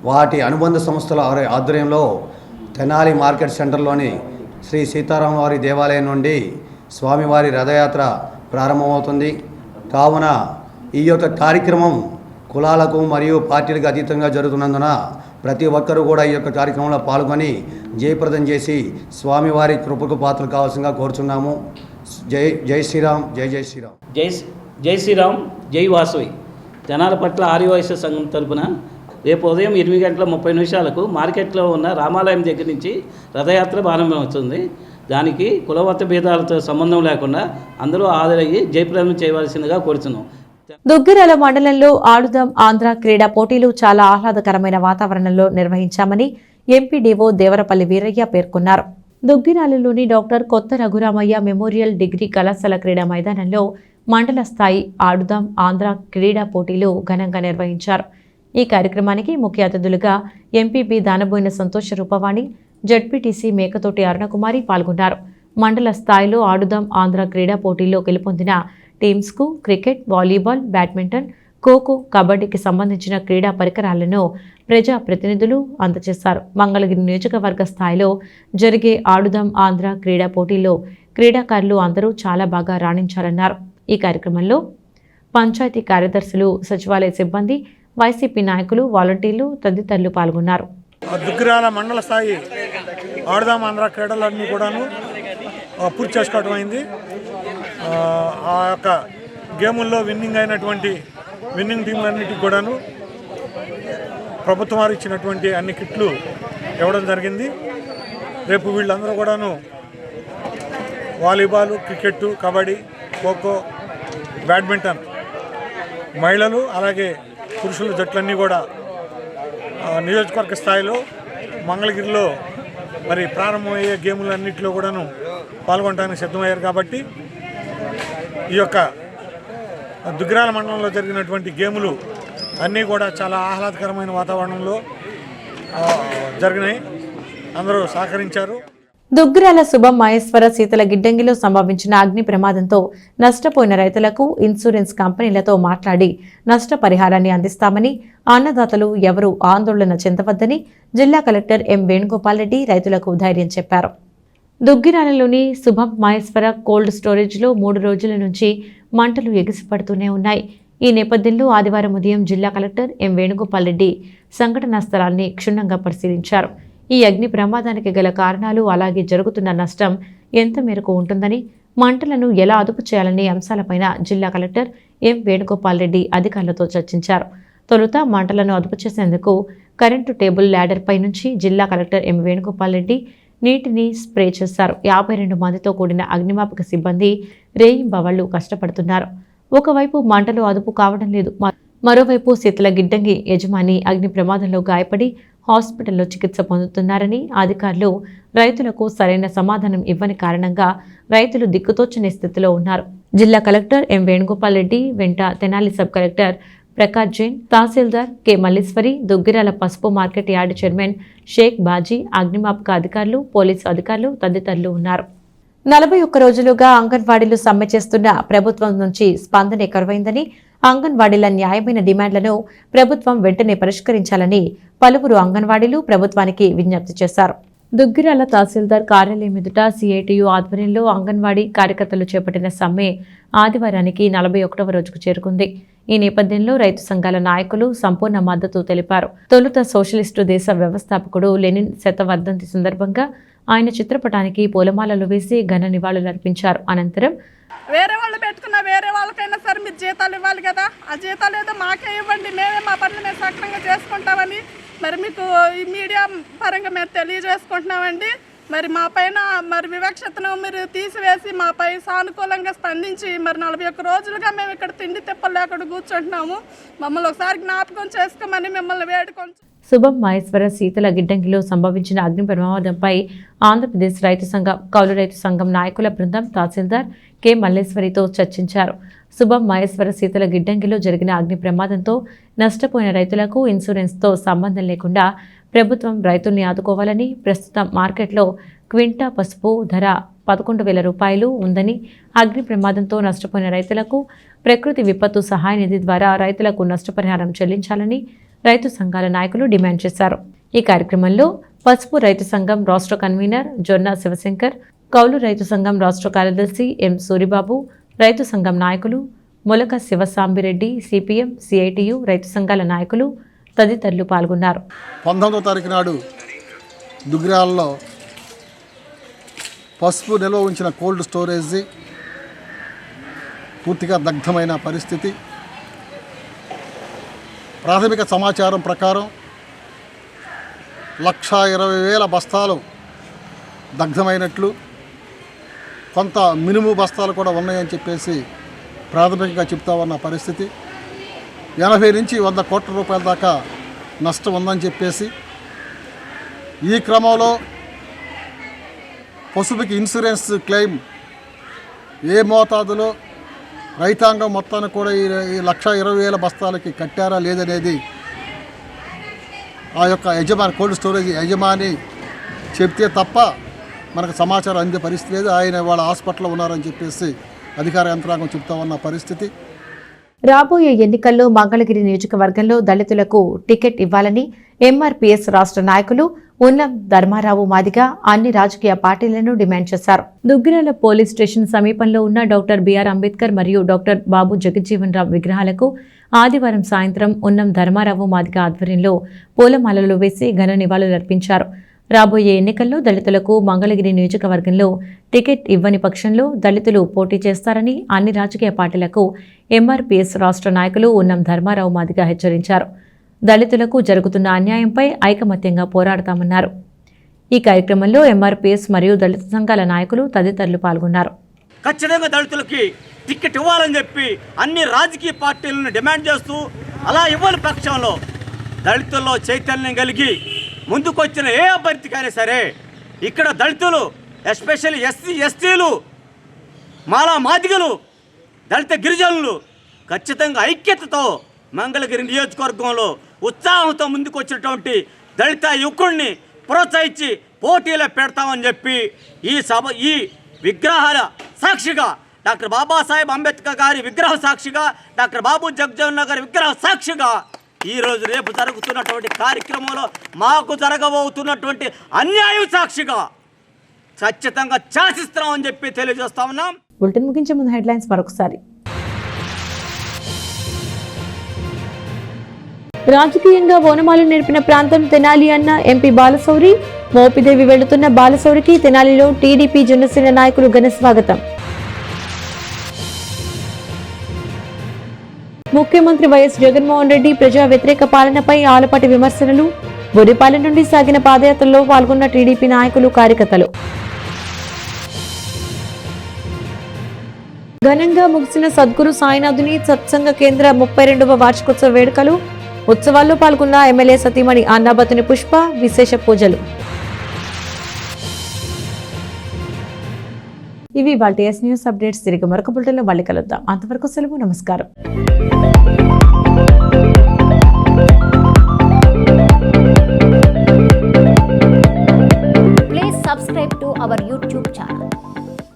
వాటి అనుబంధ సంస్థల ఆధ్వర్యంలో తెనాలి మార్కెట్ సెంటర్లోని శ్రీ సీతారామవారి దేవాలయం నుండి స్వామివారి రథయాత్ర ప్రారంభమవుతుంది. కావున ఈ యొక్క కార్యక్రమం కులాలకు మరియు పార్టీలకు అతీతంగా జరుగుతున్నందున ప్రతి ఒక్కరూ కూడా ఈ యొక్క కార్యక్రమంలో పాల్గొని జయప్రదం చేసి స్వామివారి కృపకు పాత్రలు కావాల్సిందిగా కోరుచున్నాము. జై శ్రీరామ్, జై జై శ్రీరామ్. జై శ్రీరామ్, జై వాసవి. తెనాలి పట్ల ఆర్యవైశ్య సంఘం తరపున రేపు ఉదయం 8:30 మార్కెట్లో ఉన్న రామాలయం దగ్గర నుంచి రథయాత్ర ప్రారంభమవుతుంది. దానికి కులవత భేదాలతో సంబంధం లేకుండా అందరూ హాజరయ్యి జయప్రదం చేయవలసిందిగా కోరుతున్నాం. దుగ్గిరాల మండలంలో ఆడుదాం ఆంధ్ర క్రీడా పోటీలు చాలా ఆహ్లాదకరమైన వాతావరణంలో నిర్వహించామని ఎంపీడీఓ దేవరపల్లి వీరయ్య పేర్కొన్నారు. దుగ్గిరాలలోని డాక్టర్ కొత్త రఘురామయ్య మెమోరియల్ డిగ్రీ కళాశాల క్రీడా మైదానంలో మండల స్థాయి ఆడుదాం ఆంధ్ర క్రీడా పోటీలు ఘనంగా నిర్వహించారు. ఈ కార్యక్రమానికి ముఖ్య అతిథులుగా ఎంపీపీ దానబోయిన సంతోష రూపవాణి, జడ్పీటీసీ మేకతోటి అరుణకుమారి పాల్గొన్నారు. మండల స్థాయిలో ఆడుదాం ఆంధ్ర క్రీడా పోటీల్లో గెలుపొందిన టీమ్స్కు క్రికెట్, వాలీబాల్, బ్యాడ్మింటన్, ఖోఖో, కబడ్డీకి సంబంధించిన క్రీడా పరికరాలను ప్రజా ప్రతినిధులు అందజేశారు. మంగళగిరి నియోజకవర్గ స్థాయిలో జరిగే ఆడుదాం ఆంధ్ర క్రీడా పోటీల్లో క్రీడాకారులు అందరూ చాలా బాగా రాణించారన్నారు. ఈ కార్యక్రమంలో పంచాయతీ కార్యదర్శులు, సచివాలయ సిబ్బంది, వైసీపీ నాయకులు, వాలంటీర్లు తదితరులు పాల్గొన్నారు. దుగ్గిరాల మండల స్థాయి ఆడుదాం ఆంధ్ర క్రీడలన్నీ కూడాను పూర్తి చేసుకోవడం అయింది. ఆ యొక్క గేముల్లో విన్నింగ్ టీంలన్నిటికి కూడాను ప్రభుత్వం వారు ఇచ్చినటువంటి అన్ని కిట్లు ఇవ్వడం జరిగింది. రేపు వీళ్ళందరూ కూడాను volleyball, cricket, kabaddi, kho kho, badminton, మహిళలు అలాగే పురుషుల జట్లన్నీ కూడా నియోజకవర్గ స్థాయిలో మంగళగిరిలో మరి ప్రారంభమయ్యే గేములన్నింటిలో కూడాను పాల్గొనడానికి సిద్ధమయ్యారు. కాబట్టి ఈ యొక్క దుగ్గిరాల మండలంలో జరిగినటువంటి గేములు అన్నీ కూడా చాలా ఆహ్లాదకరమైన వాతావరణంలో జరిగినాయి. అందరూ సహకరించారు. దుగ్గిరాల శుభం మహేశ్వర శీతల గిడ్డంగిలో సంభవించిన అగ్ని ప్రమాదంతో నష్టపోయిన రైతులకు ఇన్సూరెన్స్ కంపెనీలతో మాట్లాడి నష్టపరిహారాన్ని అందిస్తామని, అన్నదాతలు ఎవరూ ఆందోళన చెందవద్దని జిల్లా కలెక్టర్ ఎం వేణుగోపాల్ రెడ్డి రైతులకు ధైర్యం చెప్పారు. దుగ్గిరాలలోని శుభం మహేశ్వర కోల్డ్ స్టోరేజ్లో 3 రోజుల నుంచి మంటలు ఎగిసిపడుతూనే ఉన్నాయి. ఈ నేపథ్యంలో ఆదివారం ఉదయం జిల్లా కలెక్టర్ ఎం వేణుగోపాల్ రెడ్డి సంఘటనా స్థలాన్ని క్షుణ్ణంగా పరిశీలించారు. ఈ అగ్ని ప్రమాదానికి గల కారణాలు, అలాగే జరుగుతున్న నష్టం ఎంత మేరకు ఉంటుందని, మంటలను ఎలా అదుపు చేయాలనే అంశాలపైన జిల్లా కలెక్టర్ ఎం వేణుగోపాల్ రెడ్డి అధికారులతో చర్చించారు. తొలుత మంటలను అదుపు చేసేందుకు కరెంటు టేబుల్ ల్యాడర్ పై నుంచి జిల్లా కలెక్టర్ ఎం వేణుగోపాల్ రెడ్డి నీటిని స్ప్రే చేశారు. 52 మందితో కూడిన అగ్నిమాపక సిబ్బంది రేయింబవళ్లు కష్టపడుతున్నారు. ఒకవైపు మంటలు అదుపు కావడం లేదు, మరోవైపు శీతల గిడ్డంగి యజమాని అగ్ని ప్రమాదంలో గాయపడి హాస్పిటల్లో చికిత్స పొందుతున్నారని, అధికారులు రైతులకు సరైన సమాధానం ఇవ్వని కారణంగా రైతులు దిక్కుతోచని స్థితిలో ఉన్నారు. జిల్లా కలెక్టర్ ఎం వేణుగోపాల్ రెడ్డి వెంట Tenali sub collector Prakash Jain, tahsildar K Malleswari, Duggirala పసుపు market yard chairman Sheikh Baji, అగ్నిమాపక అధికారులు, పోలీసు అధికారులు తదితరులు ఉన్నారు. 41 రోజులుగా అంగన్వాడీలు సమ్మె చేస్తున్న ప్రభుత్వం నుంచి స్పందన కరువైందని, అంగన్వాడీల న్యాయమైన డిమాండ్లను ప్రభుత్వం వెంటనే పరిష్కరించాలని పలువురు అంగన్వాడీలు ప్రభుత్వానికి విజ్ఞప్తి చేశారు. దుగ్గిరాల తహసీల్దార్ కార్యాలయం ఎదుట సిఐటియు ఆధ్వర్యంలో అంగన్వాడీ కార్యకర్తలు చేపట్టిన సమ్మె ఆదివారానికి 41వ రోజుకు చేరుకుంది. ఈ నేపథ్యంలో రైతు సంఘాల నాయకులు సంపూర్ణ మద్దతు తెలిపారు. తొలుత సోషలిస్టు దేశ వ్యవస్థాపకుడు లెనిన్ శతవర్ధంతి సందర్భంగా ఆయన చిత్రపటానికి పూలమాలలు వేసి ఘన నివాళులర్పించారు. అనంతరం వేరే వాళ్ళు పెట్టుకున్న వేరే వాళ్ళకైనా సరే మీరు జీతాలు ఇవ్వాలి కదా, ఆ జీతాలు ఏదో మాకే ఇవ్వండి, మేమే మా పనులు మేము సక్రమంగా చేసుకుంటామని మరి మీకు ఈ మీడియా పరంగా మేము తెలియజేసుకుంటున్నామండి. మరి మా పైన మరి వివక్షతను మీరు తీసివేసి మాపై సానుకూలంగా స్పందించి మరి 41 రోజులుగా మేము ఇక్కడ తిండి తిప్పలు లేకుండా కూర్చుంటున్నాము. మమ్మల్ని ఒకసారి జ్ఞాపకం చేసుకోమని మిమ్మల్ని వేడుకొని శుభం మహేశ్వర శీతల గిడ్డంగిలో సంభవించిన అగ్ని ప్రమాదంపై ఆంధ్రప్రదేశ్ రైతు సంఘం, కౌలు రైతు సంఘం నాయకుల బృందం తహసీల్దార్ కె మల్లేశ్వరితో చర్చించారు. శుభం మహేశ్వర శీతల గిడ్డంగిలో జరిగిన అగ్ని ప్రమాదంతో నష్టపోయిన రైతులకు ఇన్సూరెన్స్తో సంబంధం లేకుండా ప్రభుత్వం రైతుల్ని ఆదుకోవాలని, ప్రస్తుతం మార్కెట్లో క్వింటా పసుపు ధర 11,000 రూపాయలు ఉందని, అగ్ని ప్రమాదంతో నష్టపోయిన రైతులకు ప్రకృతి విపత్తు సహాయ నిధి ద్వారా రైతులకు నష్టపరిహారం చెల్లించాలని రైతు సంఘాల నాయకులు డిమాండ్ చేశారు. ఈ కార్యక్రమంలో పసుపు రైతు సంఘం రాష్ట్ర కన్వీనర్ జొన్న శివశంకర్, కౌలు రైతు సంఘం రాష్ట్ర కార్యదర్శి ఎం సూరిబాబు, రైతు సంఘం నాయకులు మొలక శివసాంబిరెడ్డి, సిపిఎం, సిఐటియు రైతు సంఘాల నాయకులు తదితరులు పాల్గొన్నారు. 19వ తారీఖు నాడు దుగ్గిరాలలో పసుపు నిల్వ ఉంచిన కోల్డ్ స్టోరేజ్ పూర్తిగా దగ్ధమైన పరిస్థితి. ప్రాథమిక సమాచారం ప్రకారం 1,20,000 బస్తాలు దగ్ధమైనట్లు, కొంత మినుము బస్తాలు కూడా ఉన్నాయని చెప్పేసి ప్రాథమికంగా చెప్తా ఉన్న పరిస్థితి. 80 నుంచి 100 కోట్ల రూపాయల దాకా నష్టం ఉందని చెప్పేసి, ఈ క్రమంలో పసుపుకి ఇన్సూరెన్స్ క్లెయిమ్ ఏ మోతాదులో రైతాంగం మొత్తాన్ని కూడా ఈ 1,20,000 బస్తాలకి కట్టారా లేదనేది ఆ యొక్క యజమాని, కోల్డ్ స్టోరేజ్ యజమాని చెప్తే తప్ప మనకు సమాచారం అందే పరిస్థితి లేదు. ఆయన వాళ్ళ హాస్పిటల్లో ఉన్నారని చెప్పేసి అధికార యంత్రాంగం చెప్తా ఉన్న పరిస్థితి. రాబోయే ఎన్నికల్లో మంగళగిరి నియోజకవర్గంలో దళితులకు టికెట్ ఇవ్వాలని ఎంఆర్పీఎస్ రాష్ట్ర నాయకులు ఉన్నం ధర్మారావు మాదిగ అన్ని రాజకీయ పార్టీలను డిమాండ్ చేశారు. దుగ్గిరాల పోలీస్ స్టేషన్ సమీపంలో ఉన్న డాక్టర్ బిఆర్ అంబేద్కర్ మరియు డాక్టర్ బాబు జగజ్జీవన్ రామ్ విగ్రహాలకు ఆదివారం సాయంత్రం ఉన్నం ధర్మారావు మాదిగ ఆధ్వర్యంలో పూలమాలలు వేసి ఘన నివాళులర్పించారు. రాబోయే ఎన్నికల్లో దళితులకు మంగళగిరి నియోజకవర్గంలో టికెట్ ఇవ్వని పక్షంలో దళితులు పోటీ చేస్తారని అన్ని రాజకీయ పార్టీలకు ఎంఆర్పీఎస్ రాష్ట్ర నాయకులు ఉన్నం ధర్మారావు మాదిగ హెచ్చరించారు. దళితులకు జరుగుతున్న అన్యాయంపై ఐకమత్యంగా పోరాడతామన్నారు. ఈ కార్యక్రమంలో ఎంఆర్పీఎస్ మరియు దళిత సంఘాల నాయకులు తదితరులు పాల్గొన్నారు. ఖచ్చితంగా దళితులకి టికెట్ ఇవ్వాలని చెప్పి అన్ని రాజకీయ పార్టీలను డిమాండ్ చేస్తూ, అలా ఇవ్వని పక్షంలో దళితుల్లో చైతన్యం కలిగి ముందుకొచ్చిన ఏ అభ్యర్థికైనా సరే ఇక్కడ దళితులు ఎస్పెషల్లీ ఎస్సీ ఎస్టీలు మాలా మాదిగలు దళిత గిరిజనులు ఖచ్చితంగా ఐక్యతతో మంగళగిరి నియోజకవర్గంలో ఉత్సాహంతో ముందుకొచ్చినటువంటి దళిత యువకుడిని ప్రోత్సహించి పోటీలో పెడతామని చెప్పి ఈ విగ్రహాల సాక్షిగా డాక్టర్ బాబాసాహెబ్ అంబేద్కర్ గారి విగ్రహ సాక్షిగా, డాక్టర్ బాబు జగజ్జీవన్ గారి విగ్రహ సాక్షిగా ఈరోజు రేపు జరుగుతున్నటువంటి కార్యక్రమంలో మాకు జరగబోతున్నటువంటి అన్యాయం సాక్షిగా ఖచ్చితంగా శాసిస్తున్నామని చెప్పి తెలియజేస్తా ఉన్నాం. బులెటిన్ ముగించే ముందు హెడ్లైన్స్ మరొకసారి. రాజకీయంగా ఓనమాలు నేర్పిన ప్రాంతం తెనాలి అన్న ఎంపీ బాలశౌరి. మోపిదేవి వెళుతున్న బాలశౌరికి తెనాలిలో టీడీపీ జనసేన నాయకులు ఘన స్వాగతం. ముఖ్యమంత్రి వైఎస్ జగన్మోహన్ రెడ్డి ప్రజా వ్యతిరేక పాలనపై ఆలపాటి విమర్శలు. బొరిపాలెం నుండి సాగిన పాదయాత్రలో పాల్గొన్న టీడీపీ నాయకులు, కార్యకర్తలు. ఘనంగా ముగిసిన సద్గురు సాయినాథుని సత్సంగ కేంద్ర 32వ వార్షికోత్సవ వేడుకలు. ఉత్సవాల్లో పాల్గొన్న ఎమ్మెల్యే సతీమణి అన్నాబతుని పుష్ప. విశేష పూజలు. ఇవి వాటి ఎస్ న్యూస్ అప్డేట్స్. తిరిగి మరొక బులెటిన్లో మళ్ళీ కలుద్దాం. అంతవరకు సెలవు. నమస్కారం.